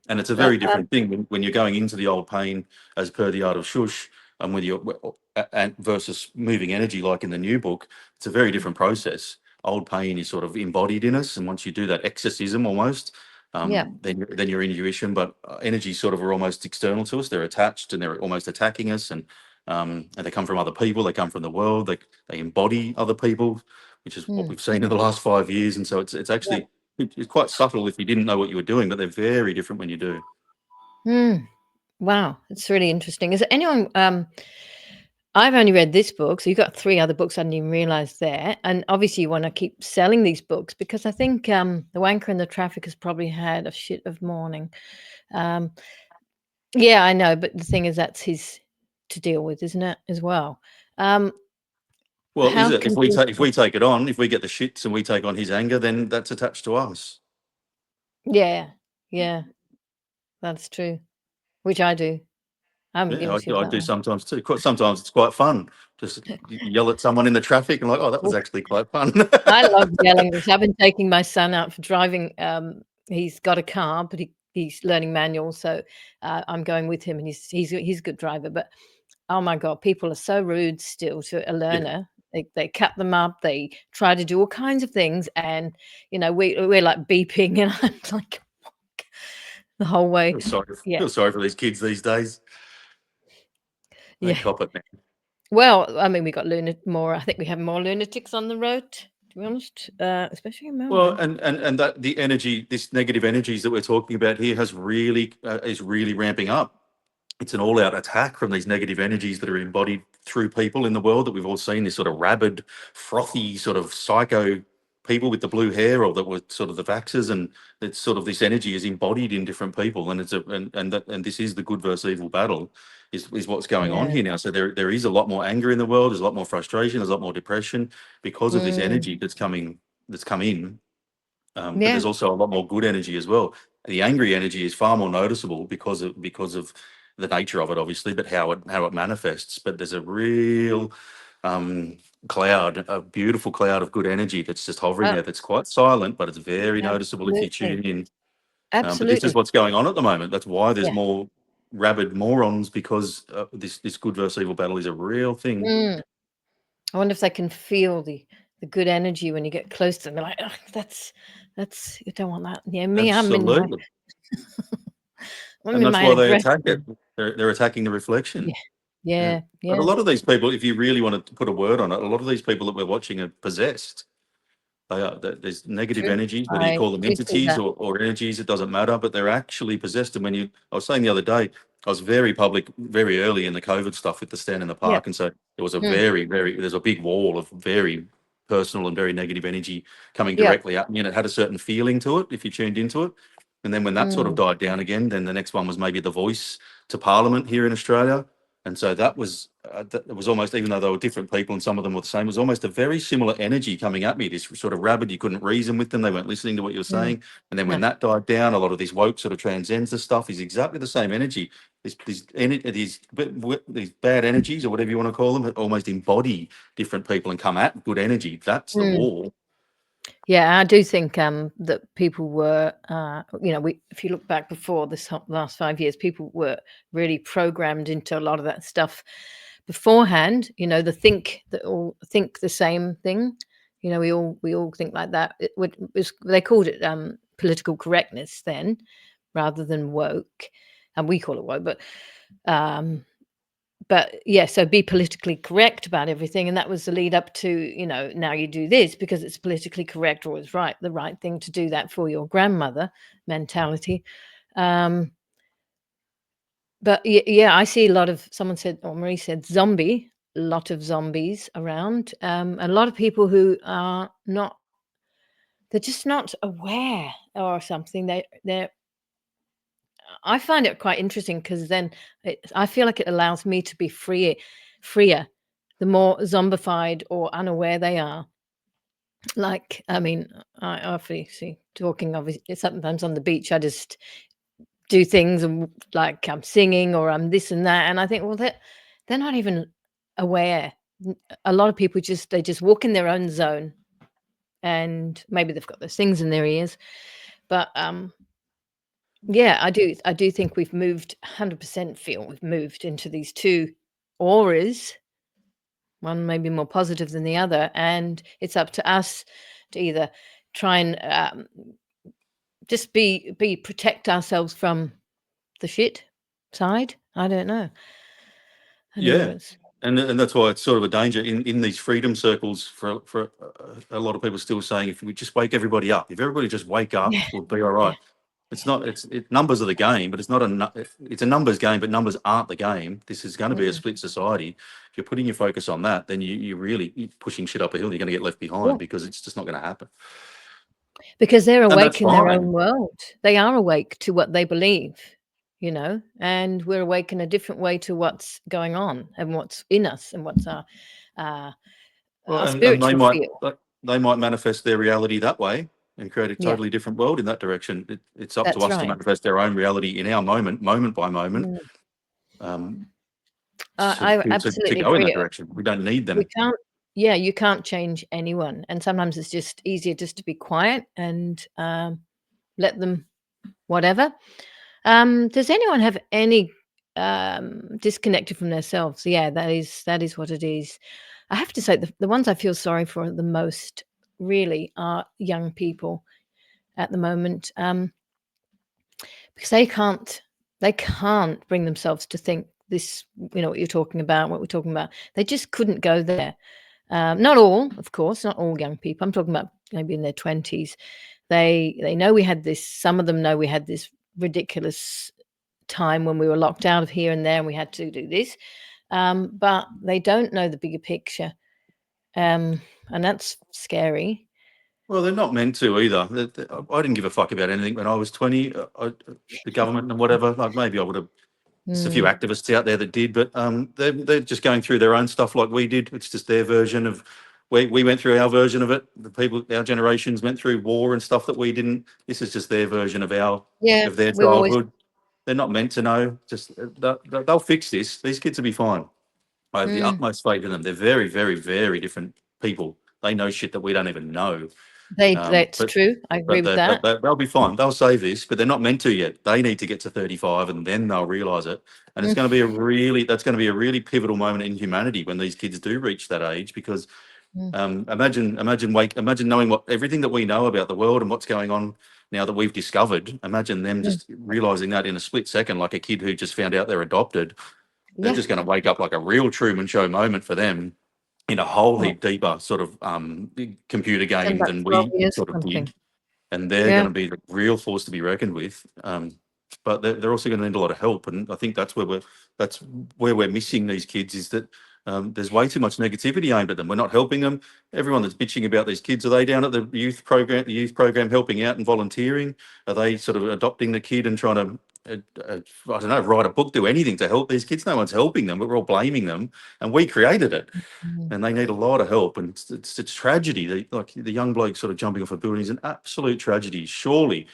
And it's a But very different thing when you're going into the old pain, as per the art of Shush, and when you're and versus moving energy, like in the new book. It's a very different process. Old pain is sort of embodied in us, and once you do that exorcism almost, yeah. then your intuition. But energy sort of are almost external to us. They're attached and they're almost attacking us, and they come from other people. They come from the world. They embody other people, which is what Mm. we've seen in the last 5 years. And so it's Yep. actually it's quite subtle if you didn't know what you were doing, but they're very different when you do. Mm. Wow, it's really interesting. Is there anyone I've only read this book, so you've got 3 other books I didn't even realize there, and obviously you wanna keep selling these books because I think, The Wanker and the Traffic has probably had a shit of morning. Um, yeah, I know, but the thing is that's his to deal with, isn't it, as well? Um, Well, is how it? can If people we take it on, if we get the shits and we take on his anger, then that's attached to us. Yeah, yeah, that's true, which I do. I'm Yeah, guilty of I that do one. sometimes too. Sometimes it's quite fun. Just yell at someone in the traffic and like, oh, that was actually quite fun. I love yelling. I've been taking my son out for driving. He's got a car, but he's learning manual, so I'm going with him, and he's a good driver. But oh my god, people are so rude still to a Yeah. learner. They cut them up. They try to do all kinds of things, and we're like beeping, and I'm like, the whole way. Yeah, Feel sorry for these kids these days. They yeah. cop it, man. Well, I mean, we got more. I think we have more lunatics on the road, to be honest, especially in Well, Melbourne. and that the energy, this negative energies that we're talking about here, has really is really ramping up. It's an all-out attack from these negative energies that are embodied through people in the world that we've all seen. This sort of rabid, frothy, sort of psycho people with the blue hair, or that were sort of the vaxxers, and it's sort of this energy is embodied in different people, and it's a and this is the good versus evil battle, is what's going on Yeah. here now. So there is a lot more anger in the world. There's a lot more frustration. There's a lot more depression because of this Mm, energy that's come in. But yeah. there's also a lot more good energy as well. The angry energy is far more noticeable because of the nature of it, obviously, but how it manifests. But there's a real um, cloud, a beautiful cloud of good energy that's just hovering Uh, there. That's quite silent, but it's very noticeable if you absolutely. tune in. But this is Absolutely. what's going on at the moment. That's why there's Yeah. more rabid morons, because this good versus evil battle is a real thing. Mm. I wonder if they can feel the good energy when you get close to them. They're like, "Ugh, that's you don't want that near me. Absolutely. I'm And in that's my why they attack it. aggression." They're attacking the reflection. Yeah. Yeah. Yeah. But a Yeah. lot of these people, if you really want to put a word on it, a lot of these people that we're watching are possessed. There's negative True. energies, whether you I call them do see entities that. or energies, it doesn't matter, but they're actually possessed. And I was saying the other day, I was very public, very early in the COVID stuff with the stand in the Yeah. park. And so there was a Mm. there's a big wall of very personal and very negative energy coming Yeah. directly at me. And it had a certain feeling to it if you tuned into it. And then when that sort of Mm. died down again, then the next one was maybe the voice to Parliament here in Australia. And so it was almost, even though they were different people and some of them were the same, it was almost a very similar energy coming at me. This sort of rabid, you couldn't reason with them. They weren't listening to what you were Mm. saying. And then when No. that died down, a lot of these woke sort of transcends stuff is exactly the same energy. These bad energies, or whatever you want to call them, almost embody different people and come at good energy. That's the Mm. war. Yeah, I do think that people were, if you look back before this last 5 years, people were really programmed into a lot of that stuff beforehand. That all think the same thing. We all think like that. They called it political correctness then, rather than woke, and we call it woke, um, but yeah, so be politically correct about everything, and that was the lead up to, now you do this because it's politically correct, or it's the right thing to do that for your grandmother mentality. um but yeah, I see a lot of, someone said, or Marie said, zombie, a lot of zombies around, a lot of people who are not, they're just not aware or something. They're I find it quite interesting, because then I feel like it allows me to be freer, the more zombified or unaware they are. Like, I mean, I obviously, talking obviously, sometimes on the beach, I just do things, and like I'm singing or I'm this and that, and I think, well, they're not even aware. A lot of people they just walk in their own zone, and maybe they've got those things in their ears, but yeah, I do think we've moved, 100% feel we've moved into these two auras, one maybe more positive than the other, and it's up to us to either try and just be protect ourselves from the shit side. I don't know. I don't know Yeah. what's And that's why it's sort of a danger in these freedom circles for a lot of people still saying, if we just wake everybody up, if everybody just wake up, yeah, we'll be all yeah. right. It's not. Numbers are the game, but it's not it's a numbers game, but numbers aren't the game. This is going to be a Mm-mm. split society. If you're putting your focus on that, then you're pushing shit up a hill. You're going to get left Yeah, behind, because it's just not going to happen. because they're And that's awake in their own fine. world. They are awake to what they believe, and we're awake in a different way to what's going on and what's in us and what's uh, Well, our and spiritual feel. they might manifest their reality that way and create a Yeah, totally different world in that direction. It's up to that's us to right. manifest their own reality in our moment by moment, Mm. um, I to absolutely go in that agree. direction. We don't need We them. can't Yeah, you can't change anyone, and sometimes it's just easier just to be quiet and, let them whatever. Does anyone have any, disconnected from themselves? Yeah, that is what it is. I have to say, the ones I feel sorry for the most really are young people at the moment, because they can't bring themselves to think this, what you're talking about, what we're talking about. They just couldn't go there. Not all, of course, not all young people. I'm talking about maybe in their 20s. They know we had this. Some of them know we had this ridiculous time when we were locked out of here and there, and we had to do this. But they don't know the bigger picture, and that's scary. Well, they're not meant to either. I didn't give a fuck about anything when I was 20. The government and whatever. Like maybe I would have. There's a few activists out there that did, but they're just going through their own stuff like we did. It's just their version of. We went through our version of it. The people, our generations went through war and stuff that we didn't. This is just their version of Yeah, their we've always. childhood. They're not meant to know. Just they'll fix this. These kids will be fine. I have the utmost faith in them. They're very, very, very different people. They know shit that we don't even know. That's But true. I agree with that. they'll be fine. They'll save this, but they're not meant to yet. They need to get to 35, and then they'll realise it. And it's going to be that's going to be a really pivotal moment in humanity when these kids do reach that age. Because imagine knowing everything that we know about the world and what's going on now that we've discovered. Imagine them just realising that in a split second, like a kid who just found out they're adopted. They're Yeah. just going to wake up like a real Truman Show moment for them in a whole Oh, heap deeper sort of computer and game about than 12 we years sort or of something. did. And they're going Yeah. to be the real force to be reckoned with. But they're also going to need a lot of help, and I think that's where we're missing these kids, is that there's way too much negativity aimed at them. We're not helping them. Everyone that's bitching about these kids, are they down at the youth program helping out and volunteering? Are they sort of adopting the kid and trying to I don't know, write a book, do anything to help these kids? No one's helping them, but we're all blaming them, and we created it. And they need a lot of help, and it's tragedy. Like the young bloke sort of jumping off a building is an absolute tragedy. Surely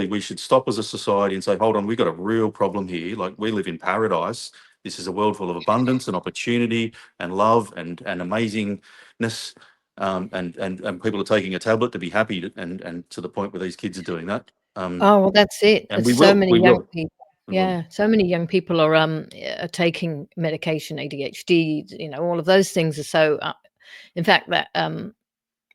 we should stop as a society and say, hold on, we've got a real problem here. Like, we live in paradise. This is a world full of abundance and opportunity and love and amazingness. And people are taking a tablet to be happy, and to the point where these kids are doing that. Oh, well, that's it. And There's so many we young will. people. We will. Yeah, so many young people are taking medication, ADHD, all of those things are so in fact, that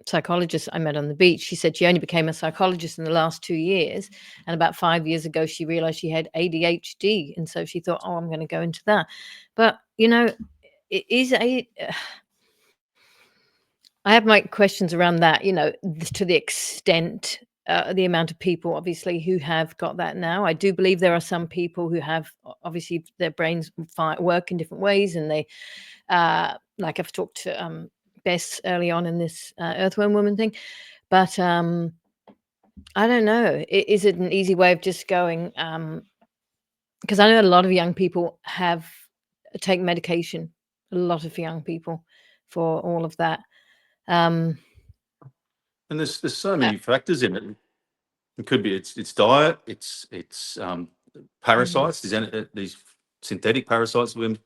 psychologist I met on the beach, she said she only became a psychologist in the last 2 years, and about 5 years ago, she realized she had ADHD, and so she thought, "Oh, I'm gonna go into that." But, it is a I have my questions around that, to the extent, the amount of people obviously who have got that now. I do believe there are some people who have obviously their brains work in different ways, and they, like I've talked to Bess early on in this earthworm woman thing, but I don't know. Is it an easy way of just going? Because I know a lot of young people take medication. A lot of young people for all of that. Um, And there's so uh, many factors in it. It could be it's diet, it's mm, parasites, these synthetic parasites we've been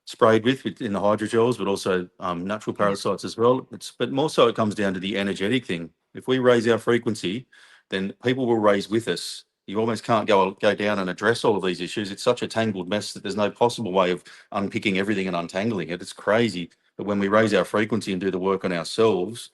sprayed with in the hydrogels, but also natural yeah. parasites as well. But more so, it comes down to the energetic thing. If we raise our frequency, then people will raise with us. You almost can't go down and address all of these issues. It's such a tangled mess that there's no possible way of unpicking everything and untangling it. It's crazy. But when we raise our frequency and do the work on ourselves,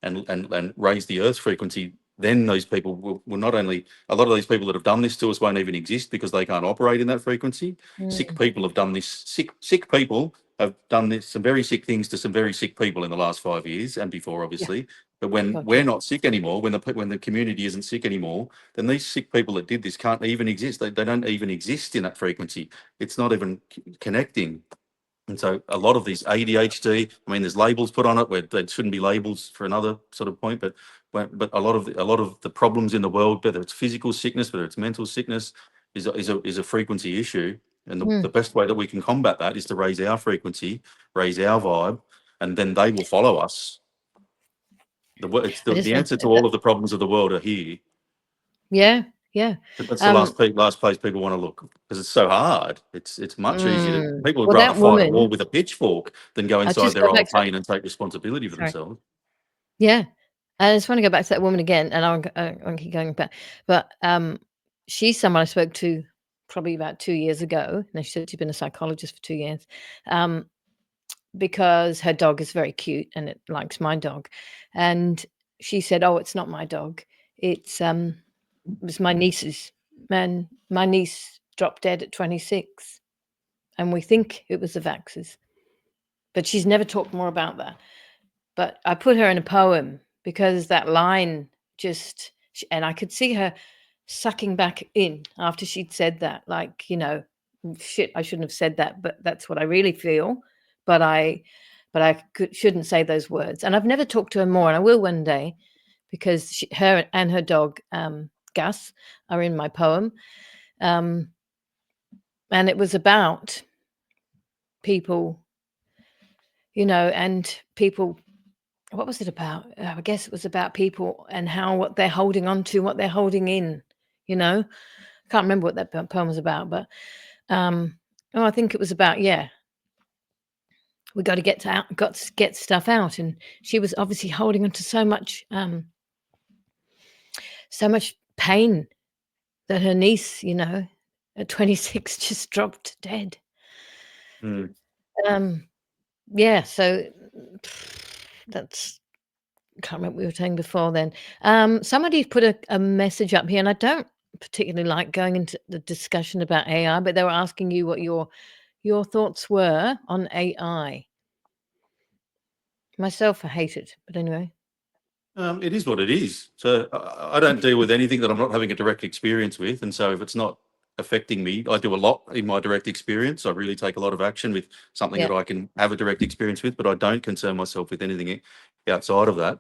and raise the Earth's frequency, then those people will not only, a lot of these people that have done this to us won't even exist because they can't operate in that frequency. Sick Mm, people have done this. Sick people have done this, some very sick things to some very sick people in the last 5 years and before, yeah. obviously. But when God, we're yeah. not sick anymore, when the community isn't sick anymore, then these sick people that did this can't even exist. They don't even exist in that frequency. It's not even connecting. And so a lot of these ADHD, I mean, there's labels put on it where there shouldn't be labels for another sort of point, but a lot of the problems in the world, whether it's physical sickness, whether it's mental sickness, is a frequency issue. And the Mm, best way that we can combat that is to raise our frequency, raise our vibe, and then they will follow us. I just The want answer to all of the problems of the world are here. yeah, yeah. But that's the Um, last place people want to look because it's so hard. It's much easier to, people would well, rather that fight a woman, war with a pitchfork than go I'll inside just their go own back to pain and take responsibility for sorry. themselves. Yeah. I just wanna go back to that woman again, and I won't keep going back, but, she's someone I spoke to probably about 2 years ago. Now she said she'd been a psychologist for 2 years, um, because her dog is very cute and it likes my dog, and she said, "Oh, it's not my dog. It's, it's my niece's." and my niece dropped dead at 26, and we think it was the vaxxers, but she's never talked more about that. But I put her in a poem because that line just, and I could see her sucking back in after she'd said that, like, shit, I shouldn't have said that, but that's what I really feel. But shouldn't say those words. And I've never talked to her more, and I will one day, because her and her dog, Gus, are in my poem. And it was about people, and people. What was it about? I guess it was about people and what they're holding on to, what they're holding in. I can't remember what that poem was about, but I think it was about, we got to get stuff out, and she was obviously holding on to so much pain that her niece, at 26, just dropped dead. So that's, can't remember what we were saying before then. Somebody put a message up here, and I don't particularly like going into the discussion about AI, but they were asking you what your thoughts were on AI. Myself, I hate it, but anyway. It is what it is. So I don't deal with anything that I'm not having a direct experience with. And so if it's not affecting me, I do a lot in my direct experience. I really take a lot of action with something that I can have a direct experience with, but I don't concern myself with anything outside of that.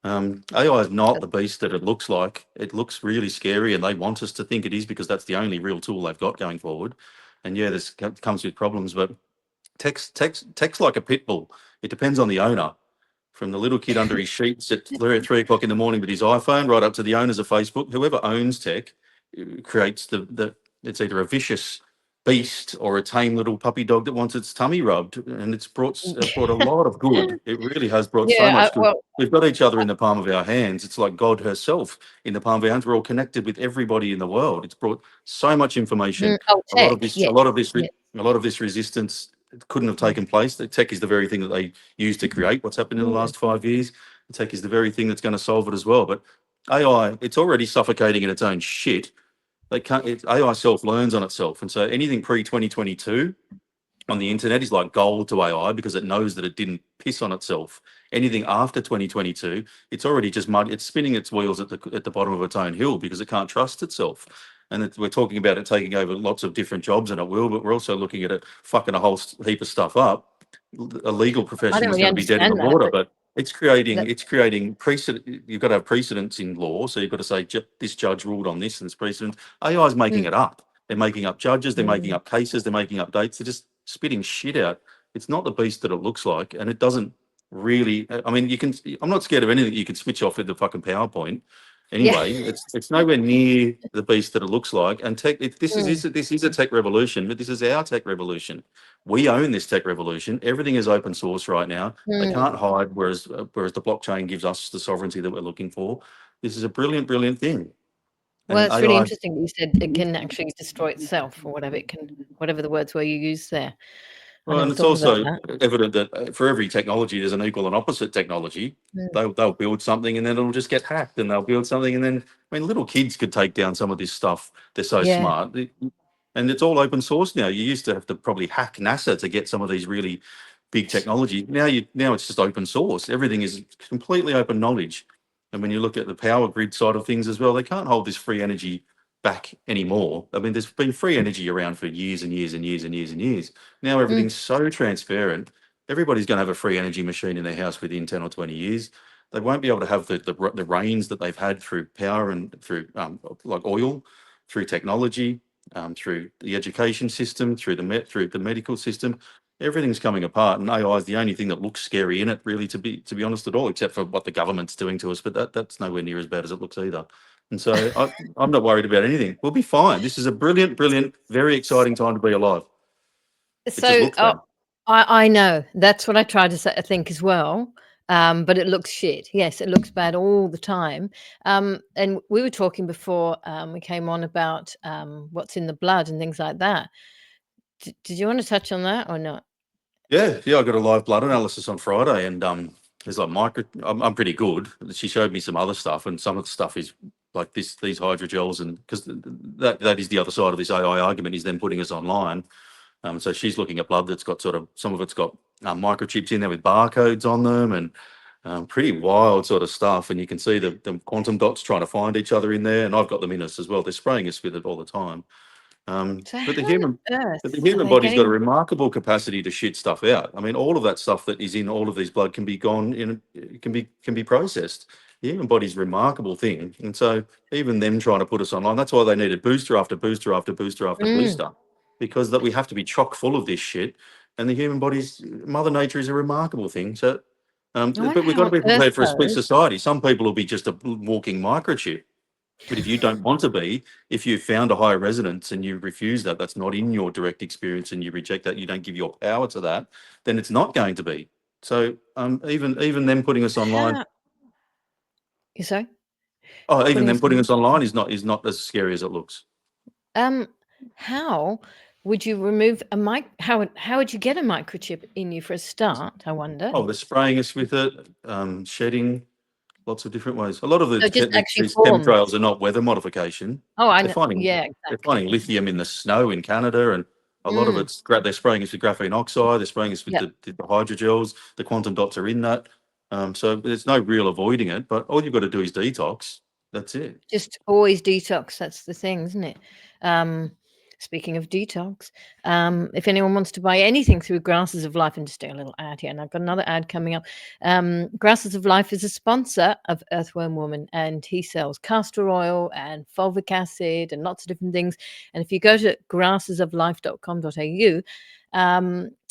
AI is not the beast that it looks like. It looks really scary, and they want us to think it is because that's the only real tool they've got going forward. And yeah, this comes with problems, but tech's like a pit bull. It depends on the owner. From the little kid under his sheets at 3 o'clock in the morning with his iPhone, right up to the owners of Facebook. Whoever owns tech creates it's either a vicious beast or a tame little puppy dog that wants its tummy rubbed, and it's brought a lot of good. It really has brought so much good. We've got each other in the palm of our hands. It's like God herself in the palm of our hands. We're all connected with everybody in the world. It's brought so much information. A lot of this resistance couldn't have taken place. The tech is the very thing that they used to create what's happened in the last 5 years. The tech is the very thing that's going to solve it as well. But AI, it's already suffocating in its own shit. AI self-learns on itself. And so anything pre-2022 on the internet is like gold to AI because it knows that it didn't piss on itself. Anything after 2022, it's already just mud. It's spinning its wheels at the bottom of its own hill because it can't trust itself. And we're talking about it taking over lots of different jobs, and it will, but we're also looking at it fucking a whole heap of stuff up. A legal profession is going to be dead in the water, but it's creating precedent. You've got to have precedents in law. So you've got to say, this judge ruled on this and it's precedent. AI is making it up. They're making up judges. They're making up cases. They're making up dates. They're just spitting shit out. It's not the beast that it looks like. And it doesn't really, I mean, I'm not scared of anything you can switch off with the fucking PowerPoint. Anyway, it's nowhere near the beast that it looks like. And this is a tech revolution, but this is our tech revolution. We own this tech revolution. Everything is open source right now. They can't hide, whereas the blockchain gives us the sovereignty that we're looking for. This is a brilliant, brilliant thing. Well, it's really interesting that you said it can actually destroy itself, or whatever whatever the words were you used there. Well, and it's also evident that for every technology, there's an equal and opposite technology. They'll build something and then it'll just get hacked, and they'll build something and then, I mean, little kids could take down some of this stuff. They're so smart. And it's all open source now. You used to have to probably hack NASA to get some of these really big technology. Now it's just open source. Everything is completely open knowledge. And when you look at the power grid side of things as well, they can't hold this free energy back anymore. I mean, there's been free energy around for years and years and years and years and years. Now everything's so transparent. Everybody's going to have a free energy machine in their house within 10 or 20 years. They won't be able to have the rains that they've had through power and through like oil, through technology, through the education system, through the medical system. Everything's coming apart, and AI is the only thing that looks scary in it, really, to be honest at all, except for what the government's doing to us. But that's nowhere near as bad as it looks either. And so I'm not worried about anything. We'll be fine. This is a brilliant, brilliant, very exciting time to be alive. So I know that's what I try to think as well. But it looks shit. Yes, it looks bad all the time. And we were talking before we came on about what's in the blood and things like that. Did you want to touch on that or not? Yeah. I got a live blood analysis on Friday, and there's like I'm pretty good. She showed me some other stuff, and some of the stuff is like these hydrogels, and because that is the other side of this AI argument, is them putting us online. So she's looking at blood that's got sort of, some of it's got microchips in there with barcodes on them, and pretty wild sort of stuff. And you can see the quantum dots trying to find each other in there, and I've got them in us as well. They're spraying us with it all the time. So But how on the earth are human they body's got a getting? remarkable capacity to shit stuff out. I mean, all of that stuff that is in all of these blood can be gone in, can be processed. The human body's a remarkable thing, and so even them trying to put us online, that's why they needed booster after booster after booster after Mm. booster, because that we have to be chock full of this shit. And the human body's, Mother Nature is a remarkable thing. So, I but wonder we've got how to on be earth prepared for a split though. society. Some people will be just a walking microchip. But if you don't want to be, if you found a higher resonance and you refuse that, that's not in your direct experience, and you reject that, you don't give your power to that, then it's not going to be. So even them putting us online, How you sorry? even Putting them us putting on. us online is not as scary as it looks. How would you remove a how would you get a microchip in you for a start, I wonder? Oh, they're spraying us with it, shedding, lots of different ways. A lot of So it just actually these forms. chemtrails are not weather modification. Oh, I They're know. finding Yeah, they're finding exactly. lithium in the snow in Canada, and a lot of Mm, it's they're spraying us with graphene oxide. They're spraying us with yep. the hydrogels. The quantum dots are in that. So there's no real avoiding it. But all you've got to do is detox. That's it. Just always detox, that's the thing, isn't it? Um, Speaking of detox, if anyone wants to buy anything through Grasses of Life, and just do a little ad here, and I've got another ad coming up. Grasses of Life is a sponsor of Earthworm Woman, and he sells castor oil and fulvic acid and lots of different things. And if you go to grassesoflife.com.au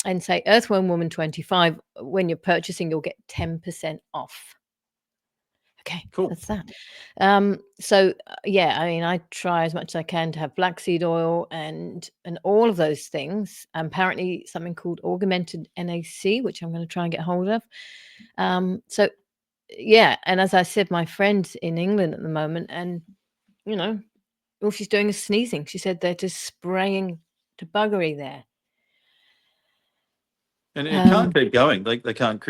and say Earthworm Woman 25, when you're purchasing, you'll get 10% off. Okay, Cool. that's that. Yeah, I mean, I try as much as I can to have black seed oil and all of those things. Apparently, something called augmented NAC, which I'm going to try and get hold of. So yeah, and as I said, my friend's in England at the moment, and you know, all she's doing is sneezing. She said they're just spraying to buggery there. And it can't keep going. They can't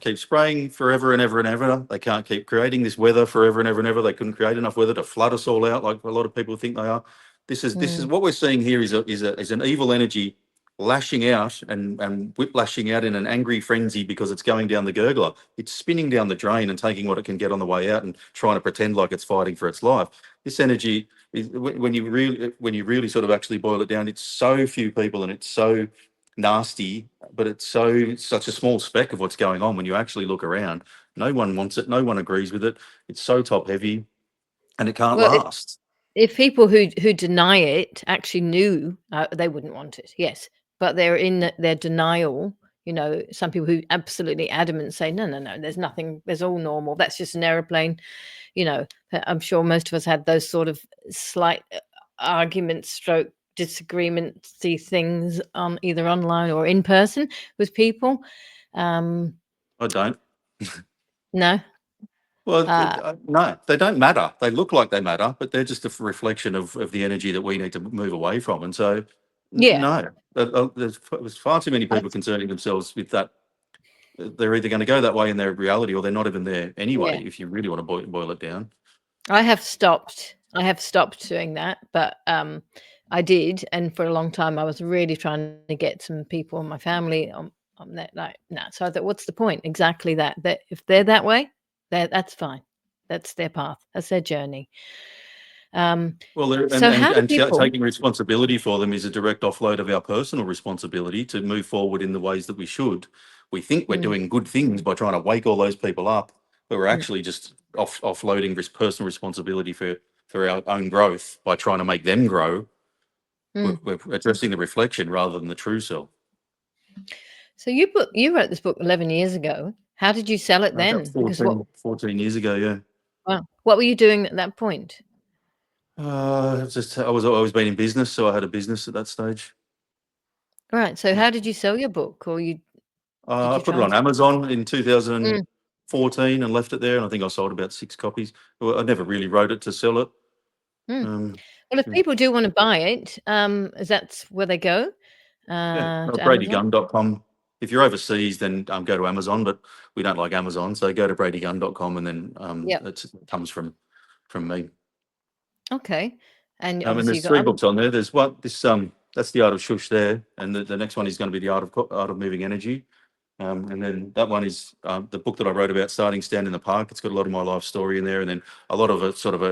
keep spraying forever and ever and ever. They can't keep creating this weather forever and ever and ever. They couldn't create enough weather to flood us all out, like a lot of people think they are. This is Mm, what we're seeing here is an evil energy lashing out and whiplashing out in an angry frenzy because it's going down the gurgler. It's spinning down the drain and taking what it can get on the way out and trying to pretend like it's fighting for its life. This energy is, when you really sort of actually boil it down, it's so few people and it's so nasty, but it's such a small speck of what's going on when you actually look around. No one wants it. No one agrees with it. It's so top heavy, and it can't well, last. if people who deny it actually knew, they wouldn't want it, yes, but they're in their denial. You know, some people who absolutely adamant say, "No, no, no, there's nothing. There's all normal. That's just an aeroplane." You know, I'm sure most of us had those sort of slight arguments, stroke disagreementsy things on either online or in person with people. Um, I don't. no, Well, uh, no, they don't matter. They look like they matter, but they're just a reflection of the energy that we need to move away from. And so, yeah, no, there's far too many I, people concerning themselves with that. They're either going to go that way in their reality, or they're not even there yeah. anyway. If you really want to boil it down. I have stopped. I have stopped doing that, but I did, and for a long time, I was really trying to get some people in my family on that. Like, no, so I thought, what's the point? Exactly that. That if they're that way, that's fine. That's their path. That's their journey. Well, So how do people? taking responsibility for them is a direct offload of our personal responsibility to move forward in the ways that we should. We think we're Mm, doing good things by trying to wake all those people up, but we're mm, actually just offloading personal responsibility for our own growth by trying to make them grow. mm. We're addressing the reflection rather than the true self. So you wrote this book 11 years ago. How did you sell it About then? Because what? 14 years ago, yeah. Wow, what were you doing at that point? I was always been in business, so I had a business at that stage. Right. So Yeah. how did you sell your book, or did I you put it try on and? Amazon in Mm, 2014 and left it there, and I think I sold about 6 copies. Well, I never really wrote it to sell it. mm. Um, Well, if yeah, people do wanna buy it, is that's where they go? yeah. To Amazon? BradyGunn.com. If you're overseas, then go to Amazon, but we don't like Amazon, so go to BradyGunn.com, and then Yep. it comes from me. Okay. And And obviously you there's got three other. books on there. There's one, this that's the art of Shhhh there, and the next one is going to be the art of moving energy. And then that one is the book that I wrote about starting Stand in the Park. It's got a lot of my life story in there, and then a lot of a sort of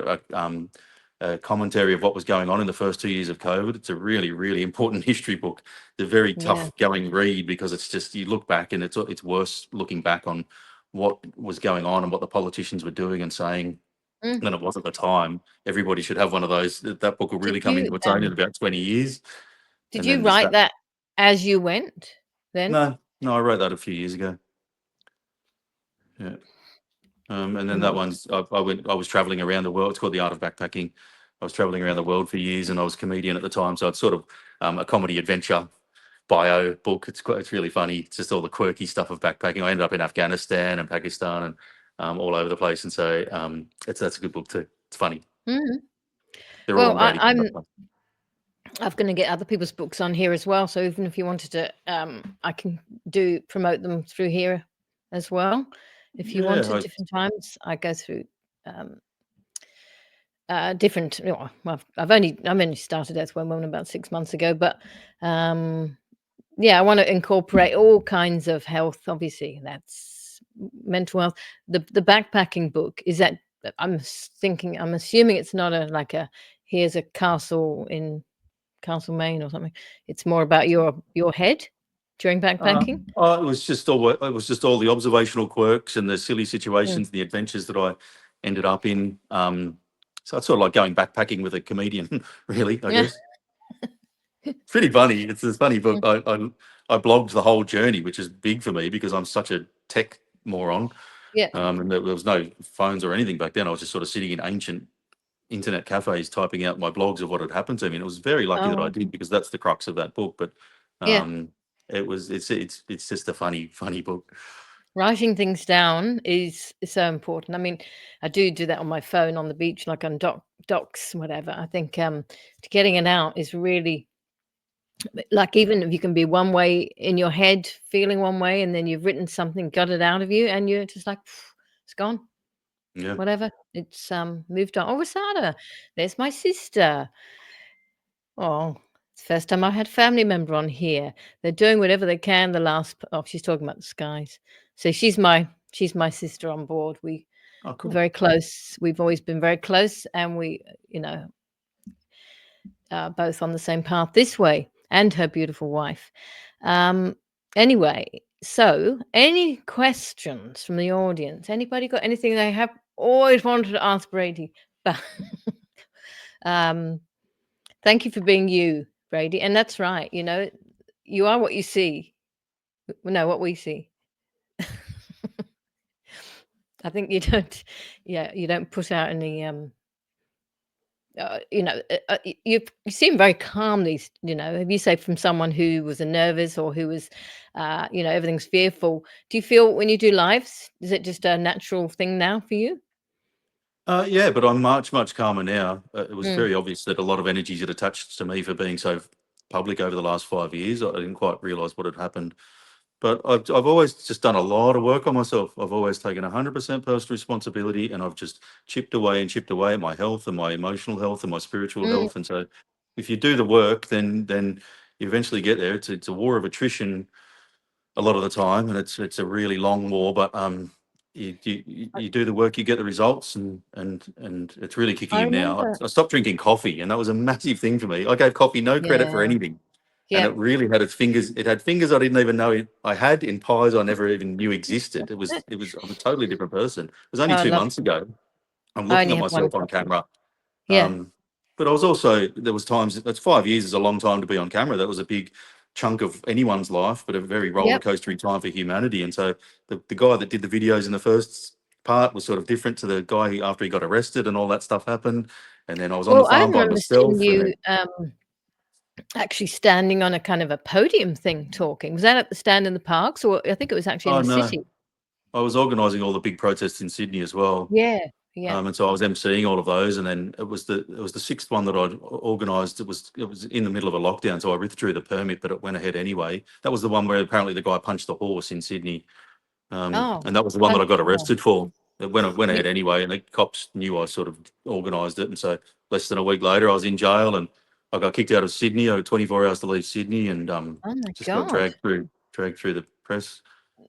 a commentary of what was going on in the first 2 years of COVID. It's a really, really important history book. It's a very Yeah. tough going read because it's just, you look back and it's worse looking back on what was going on and what the politicians were doing and saying Mm. than it was at the time. Everybody should have one of those. That book will Did really come you into its own in about 20 years. did And you then there's write that. that as you went then? No, no, I wrote that a few years ago. Yeah. And then And what that was one's, I was traveling around the world. It's called The Art of Backpacking. I was traveling around the world for years and I was a comedian at the time. So it's sort of a comedy adventure bio book. It's really funny. It's just all the quirky stuff of backpacking. I ended up in Afghanistan and Pakistan and all over the place. And so that's a good book too. It's funny. Mm. They're all Well, on Brady Gunn. I'm going to get other people's books on here as well. So even if you wanted to, I can promote them through here as well. If you Yeah, wanted different times, I go through um, different. Well, I've only started Earthworm Woman about 6 months ago, but yeah, I want to incorporate all kinds of health. Obviously, that's mental health. The backpacking book is that I'm thinking. I'm assuming it's not a like a here's a castle in Castlemaine or something. It's more about your head during backpacking? it was just all the observational quirks and the silly Mm. situations, the adventures that I ended up in. So it's sort of like going backpacking with a comedian, really, I Yeah. guess. It's pretty funny. It's this funny book. Mm. I blogged the whole journey, which is big for me because I'm such a tech moron. Yeah. And there was no phones or anything back then. I was just sort of sitting in ancient internet cafes typing out my blogs of what had happened to me. And it was very lucky that I Oh, did because that's the crux of that book. But yeah. um, it's just a funny book. Writing things down is so important. I mean, I do that on my phone on the beach, like on docs, whatever. I think getting it out is really like even if you can be one way in your head, feeling one way, and then you've written something, got it out of you, and you're just like, it's gone. Yeah. Whatever. It's moved on. Oh, Wasada, there's my sister. Oh, it's the first time I had family member on here. They're doing whatever they can. Oh, she's talking about the skies. So she's my sister on board. Oh, We're cool. very close. We've always been very close, and we, both on the same path this way. And her beautiful wife. Um, anyway, so any questions from the audience? Anybody got anything they have always wanted to ask Brady? But um, thank you for being you, Brady. And that's right. You are what you see. No, what we see. I think you don't. Yeah, you don't put out any. You seem very calm. If you say from someone who was a nervous or who was, everything's fearful. Do you feel when you do lives? Is it just a natural thing now for you? Yeah, but I'm much calmer now. It was Mm, very obvious that a lot of energies had attached to me for being so public over the last 5 years. I didn't quite realise what had happened. But I've always just done a lot of work on myself. I've always taken 100% personal responsibility, and I've just chipped away and chipped away at my health and my emotional health and my spiritual mm. health. And so, if you do the work, then you eventually get there. It's a war of attrition a lot of the time, and it's a really long war. But you do the work, you get the results, and it's really kicking I in now. remember. I stopped drinking coffee, and that was a massive thing for me. I gave coffee no credit for Yeah. anything, and Yeah. it really had its fingers. It had fingers I didn't even know I had in pies I never even knew existed. It was I'm a totally different person. It was only I two love. months ago. I'm I looking only at have one myself on coffee. camera. Yeah. But I was also, there was times, that's 5 years is a long time to be on camera. That was a big chunk of anyone's life, but a very roller Yep. coastery time for humanity. And so the guy that did the videos in the first part was sort of different to the guy after he got arrested and all that stuff happened. And then I was on the Well, I farm by remember seeing myself. And you then, actually standing on a kind of a podium thing talking. Was that at the stand in the parks, or I think it was actually in oh the no, city? I was organising all the big protests in Sydney as well. Yeah. Yeah. And so I was emceeing all of those, and then it was the sixth one that I'd organised. It was in the middle of a lockdown, so I withdrew the permit, but it went ahead anyway. That was the one where apparently the guy punched the horse in Sydney, Oh, and that was the one that I punched got the horse. arrested for. It went ahead anyway, and the cops knew I sort of organised it. And so less than a week later, I was in jail, and I got kicked out of Sydney. I had 24 hours to leave Sydney, and Oh my just got God. dragged through the press,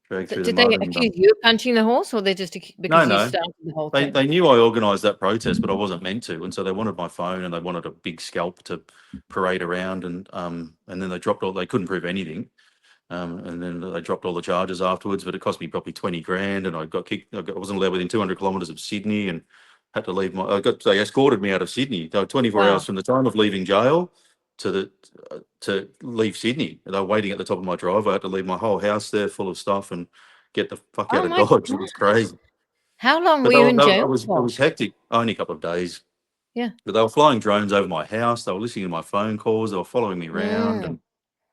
dragged through the Did they mud. And accuse you of punching the horse, or they just because you no, started the whole they thing? knew I organised that protest, but I wasn't meant to, and so they wanted my phone, and they wanted a big scalp to parade around, and then they dropped all. They couldn't prove anything. And then they dropped all the charges afterwards, but it cost me probably 20 grand, and I got kicked. I wasn't allowed within 200 kilometres of Sydney, and had to leave they escorted me out of Sydney. They were 24 Wow. hours from the time of leaving jail to leave Sydney. They were waiting at the top of my driveway. I had to leave my whole house there full of stuff and get the fuck Oh out of my Dodge. It God. was crazy. How long But were you in jail it for? was hectic. Only a couple of days. Yeah. But they were flying drones over my house. They were listening to my phone calls. They were following me around, Mm.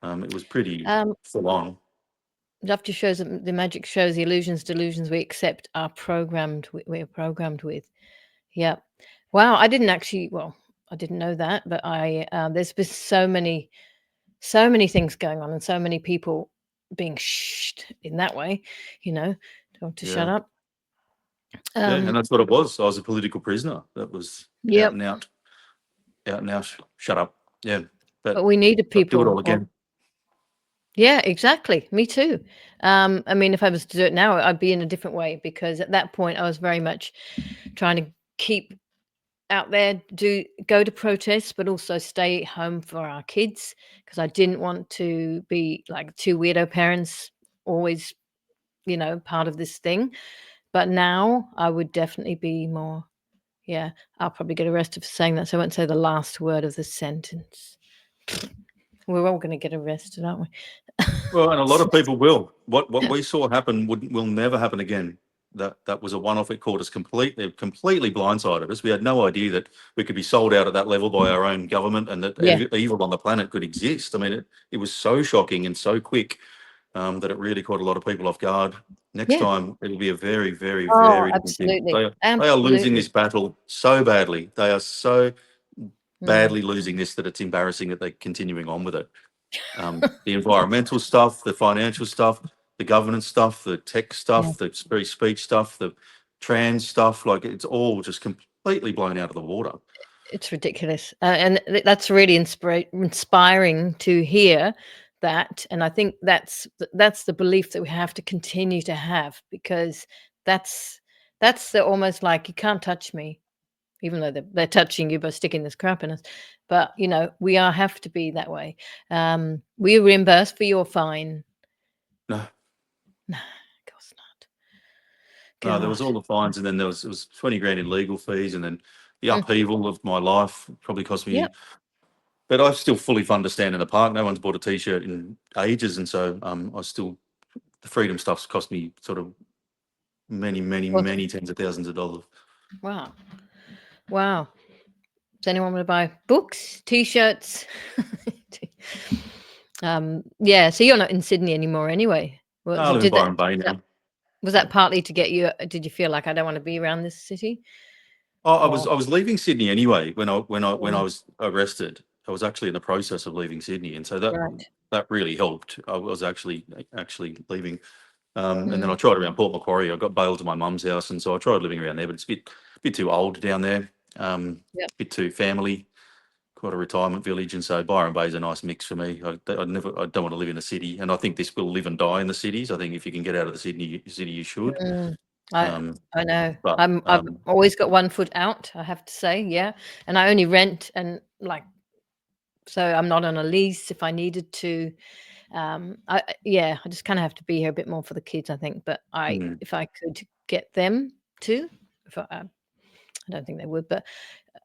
and it was pretty Um, full on. Love to shows the magic shows, the illusions, delusions we accept are programmed. We're programmed with. Yeah. Wow. I didn't actually. Well, I didn't know that, but there's been so many things going on, and so many people being shhhed in that way. Told to shut Yeah. up. Yeah, and that's what it was. I was a political prisoner. That was Yep. out and out. Shut up. Yeah, But but we needed I'd do it all people. again. Yeah, exactly. Me too. I mean, if I was to do it now, I'd be in a different way, because at that point I was very much trying to keep out there, go to protests, but also stay home for our kids, because I didn't want to be like two weirdo parents, always, part of this thing. But now I would definitely be more. Yeah, I'll probably get arrested for saying that, so I won't say the last word of the sentence. We're all going to get arrested, aren't we? Well, and a lot of people will. What we saw happen will never happen again. That was a one-off. It caught us completely blindsided us. We had no idea that we could be sold out at that level by our own government, and that Yeah, evil on the planet could exist. I mean, it was so shocking and so quick, that it really caught a lot of people off guard. Next yeah. time, it'll be a very, very, Oh, very different thing. absolutely, They are losing absolutely. this battle so badly. They are so Mm, badly losing this that it's embarrassing that they're continuing on with it. The environmental stuff, the financial stuff, the governance stuff, the tech yeah, stuff, the free speech stuff, the trans stuff, like it's all just completely blown out of the water. it's ridiculous, and that's really inspiring to hear that. And I think that's the belief that we have to continue to have, because that's the almost like, you can't touch me, even though they're touching you by sticking this crap in us. But we have to be that way. We reimburse for your fine. No, No, of course not. no, there was God. all the fines, and then it was 20 grand in legal fees, and then the Mm, upheaval of my life probably cost me. yep. But I still fully fund to stand in the park. No one's bought a t-shirt in ages, and so the freedom stuff's cost me sort of many, many, Well, many tens of thousands of dollars. wow. Wow. Does anyone want to buy books, t-shirts? Yeah, so you're not in Sydney anymore anyway. Well, I live in Byron Bay now. was that partly to get you? Did you feel like, I don't want to be around this city? Oh, Or I was leaving Sydney anyway when I Mm, was arrested. I was actually in the process of leaving Sydney, and so right. that really helped. I was actually leaving, and then I Mm, tried around Port Macquarie. I got bailed to my mum's house, and so I tried living around there, but it's a bit too old down there, yep. bit too family, quite a retirement village, and so Byron Bay is a nice mix for me. I don't want to live in a city, and I think this will live and die in the cities. I think if you can get out of the city, you should. Mm, I Um, I know. but I've always got one foot out, I have to say, yeah. And I only rent, and like, so I'm not on a lease if I needed to. Yeah, I just kind of have to be here a bit more for the kids, I think. But mm, if I could get them to, if I don't think they would, but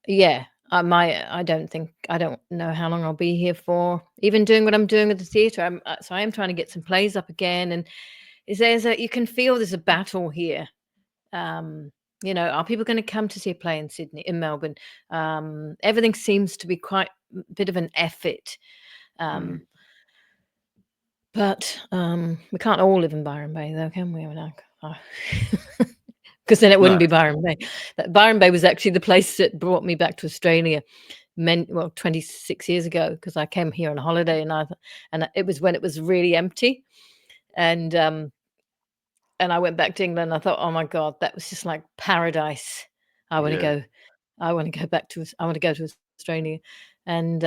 yeah, I don't know how long I'll be here for. Even doing what I'm doing with the theatre, so I am trying to get some plays up again. And you can feel there's a battle here. Are people going to come to see a play in Sydney, in Melbourne? Everything seems to be quite a bit of an effort. mm. Um, But, we can't all live in Byron Bay, though, can we? Because then it wouldn't No. be Byron Bay. Byron Bay was actually the place that brought me back to Australia 26 years ago, because I came here on a holiday, and it was when it was really empty. And, and I went back to England. I thought, oh my God, that was just like paradise. I want to Yeah. go. I want to go back to. I want to go to Australia, and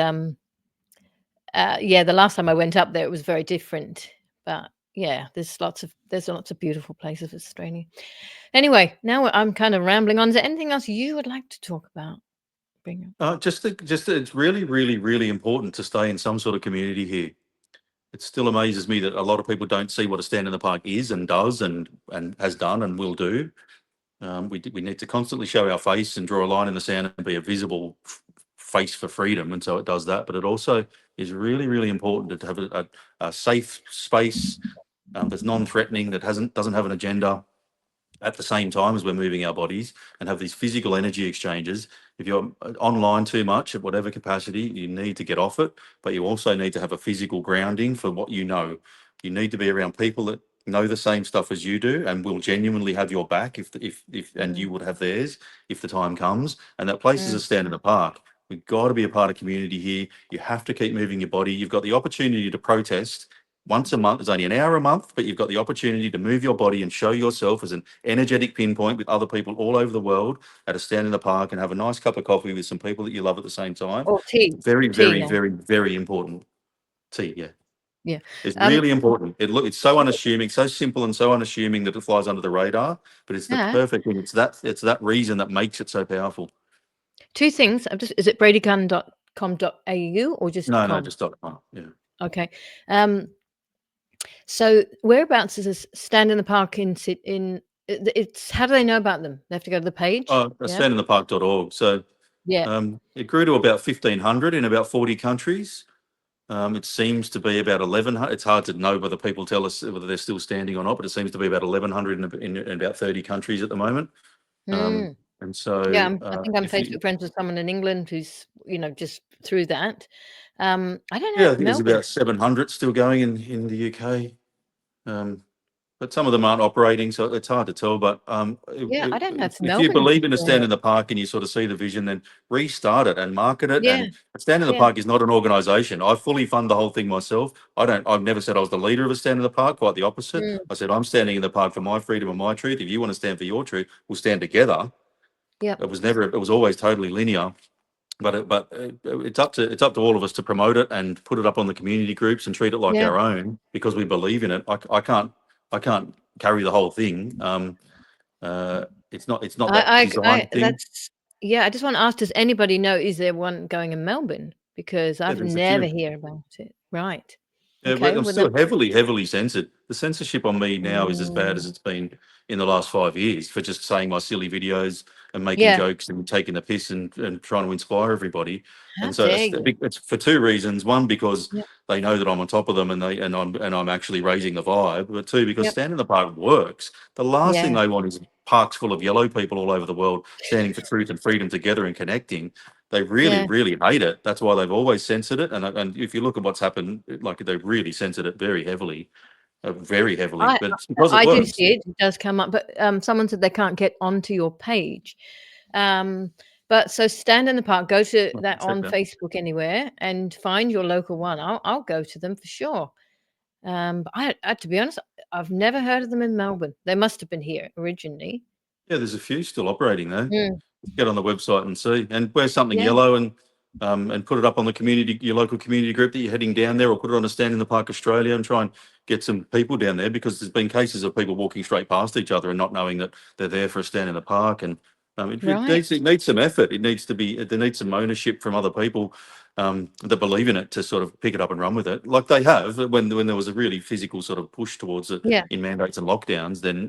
yeah, the last time I went up there, it was very different. But yeah, there's lots of beautiful places in Australia. Anyway, now I'm kind of rambling on. Is there anything else you would like to talk about? Bring up? It's really, really, really important to stay in some sort of community here. It still amazes me that a lot of people don't see what a stand in the park is and does and has done and will do. We need to constantly show our face and draw a line in the sand and be a visible face for freedom, and so it does that. But it also is really, really important to have a safe space that's non-threatening, that doesn't have an agenda, at the same time as we're moving our bodies, and have these physical energy exchanges. If you're online too much at whatever capacity, you need to get off it, but you also need to have a physical grounding for what you know. You need to be around people that know the same stuff as you do and will genuinely have your back if and you would have theirs if the time comes. And that place is a stand in the park. We've got to be a part of community here. You have to keep moving your body. You've got the opportunity to protest once a month. It's only an hour a month, but you've got the opportunity to move your body and show yourself as an energetic pinpoint with other people all over the world at a stand in the park and have a nice cup of coffee with some people that you love at the same time. Or tea? Very, Tea very, now. very, very important. Tea, yeah. Yeah. It's really important. It's so unassuming, so simple and so unassuming that it flies under the radar, but it's the Yeah. perfect thing. It's that reason that makes it so powerful. Two things. Is it bradygun.com.au or just No, com? just .com. Yeah. Okay. So whereabouts is this stand in the park it's how do they know about them? They have to go to the page? Yeah. Standinthepark.org. So Yeah. it grew to about 1,500 in about 40 countries. It seems to be about 1,100. It's hard to know whether people tell us whether they're still standing or not, but it seems to be about 1,100 in about 30 countries at the moment. Mm. And so, Yeah, I think I'm if you, Facebook friends with someone in England who's, just through that. I don't yeah, know, I think there's Melbourne. about 700 still going in the UK. But some of them aren't operating, so it's hard to tell. But Yeah, I don't know if if you Melbourne's believe in a doing stand it. in the park and you sort of see the vision, then restart it and market it. Yeah, And a stand in the yeah. park is not an organisation. I fully fund the whole thing myself. I've never said I was the leader of a stand in the park. Quite the opposite. Mm, I said I'm standing in the park for my freedom and my truth. If you want to stand for your truth, we'll stand together. yep. It was always totally linear. But it's up to all of us to promote it and put it up on the community groups and treat it like Yeah. our own because we believe in it. I can't carry the whole thing. It's not that design thing. I just want to ask, does anybody know, is there one going in Melbourne? Because Yeah, I've there's a never few. hear about it. Right. Yeah, but Okay. I'm Well, that, still heavily censored. The censorship on me now is as bad as mm, it's been in the last 5 years for just saying my silly videos and making yeah. jokes and taking the piss and trying to inspire everybody. How And so dare you? it's for two reasons. One, because Yep. they know that I'm on top of them and I'm actually raising the vibe. But two, because Yep. Stand in the Park works. The last thing Yeah. they want is parks full of yellow people all over the world standing for truth and freedom together and connecting. They really, Yeah. really hate it. That's why they've always censored it. And if you look at what's happened, like they've really censored it very heavily, very heavily. I But it's because it I do works. see it. It does come up, but someone said they can't get onto your page. Um, but so stand in the park, go to I can that check on that. Facebook anywhere, and find your local one. I'll go to them for sure. But to be honest, I've never heard of them in Melbourne. They must have been here originally. Yeah, there's a few still operating though. Mm, Get on the website and see, and wear something yeah, yellow and put it up on the community, your local community group that you're heading down there, or put it on a Stand in the Park Australia and try and get some people down there because there's been cases of people walking straight past each other and not knowing that they're there for a stand in the park. And right. it needs some effort. There needs some ownership from other people that believe in it to sort of pick it up and run with it, like they have when there was a really physical sort of push towards it Yeah. in mandates and lockdowns. Then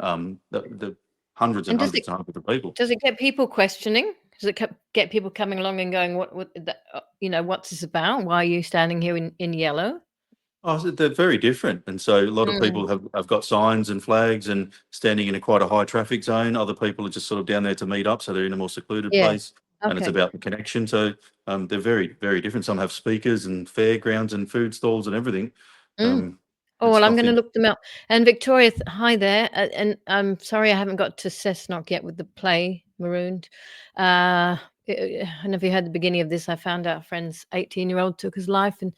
the hundreds and And hundreds and hundreds of people. does it get people questioning? Does it get people coming along and going, what's this about? Why are you standing here in yellow? Oh, so they're very different, and so a lot of Mm, people have got signs and flags and standing in quite a high traffic zone. Other people are just sort of down there to meet up, so they're in a more secluded yeah. place, and it's Okay. about the connection. So they're very, very different. Some have speakers and fairgrounds and food stalls and everything. Mm. Oh, It's well, I'm gonna nothing. look them up. And Victoria, hi there. And I'm sorry I haven't got to Cessnock yet with the play Marooned. I don't know if you heard the beginning of this. I found out a friend's 18-year-old took his life, and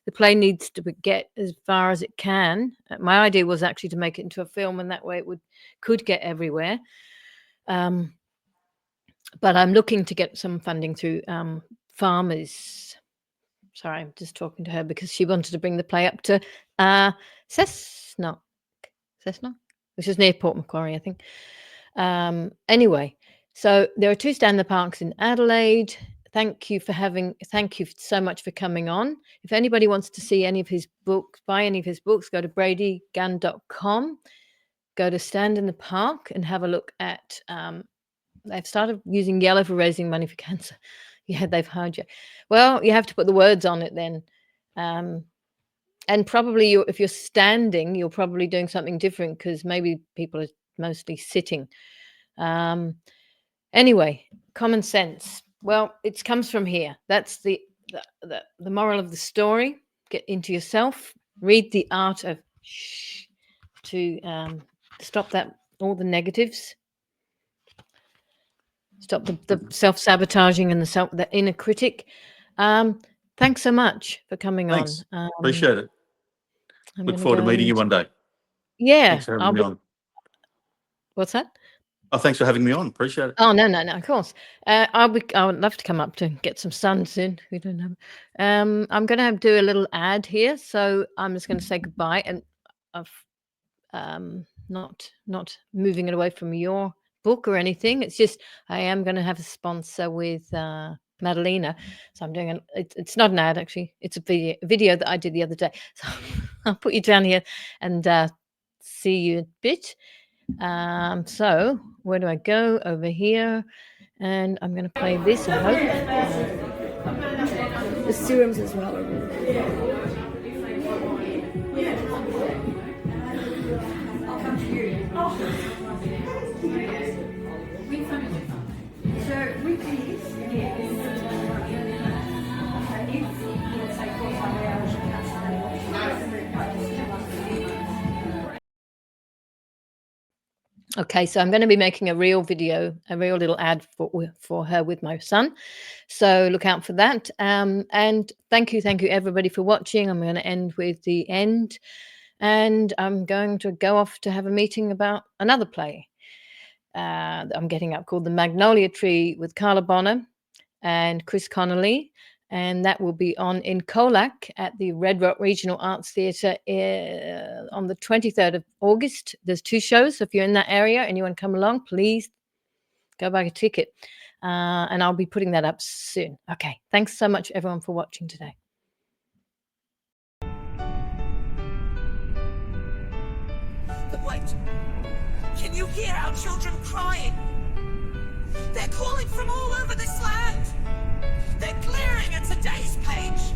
the play needs to get as far as it can. My idea was actually to make it into a film, and that way it could get everywhere. But I'm looking to get some funding through farmers. Sorry, I'm just talking to her because she wanted to bring the play up to Cessnock, which is near Port Macquarie, I think. Anyway, so there are 2 stand-up parks in Adelaide. Thank you so much for coming on. If anybody wants to see any of his books, buy any of his books, go to bradygunn.com, go to Stand in the Park and have a look at, they've started using yellow for raising money for cancer. Yeah, they've heard you. Well, you have to put the words on it then. And probably if you're standing, you're probably doing something different because maybe people are mostly sitting. Anyway, common sense. Well, it comes from here. That's the moral of the story. Get into yourself. Read The Art of Shhh to stop all the negatives. Stop the self-sabotaging and the inner critic. Thanks so much for coming Thanks. on. Appreciate it. Look forward to meeting you one day. Yeah. Thanks for having me on. What's that? Oh, thanks for having me on. Appreciate it. Oh, no, of course. I would love to come up to get some sun soon. We don't have. I'm going to do a little ad here, so I'm just going to say goodbye, and not moving it away from your book or anything. It's just I am going to have a sponsor with Madalena, so I'm doing it's not an ad actually. It's a video that I did the other day. So I'll put you down here and see you a bit. So where do I go? Over here, and I'm going to play this. I hope the serums as well are really good. So with these, okay, so I'm going to be making a real video, a real little ad for her with my son. So look out for that. And thank you everybody for watching. I'm going to end with the end, and I'm going to go off to have a meeting about another play that I'm getting up called The Magnolia Tree with Carla Bonner and Chris Connolly. And that will be on in Colac at the Red Rock Regional Arts Theatre on the 23rd of August. There's 2 shows. So if you're in that area and you want to come along, please go buy a ticket. And I'll be putting that up soon. Okay. Thanks so much, everyone, for watching today. But wait. Can you hear our children crying? They're calling from all over this land. They're glaring at today's page.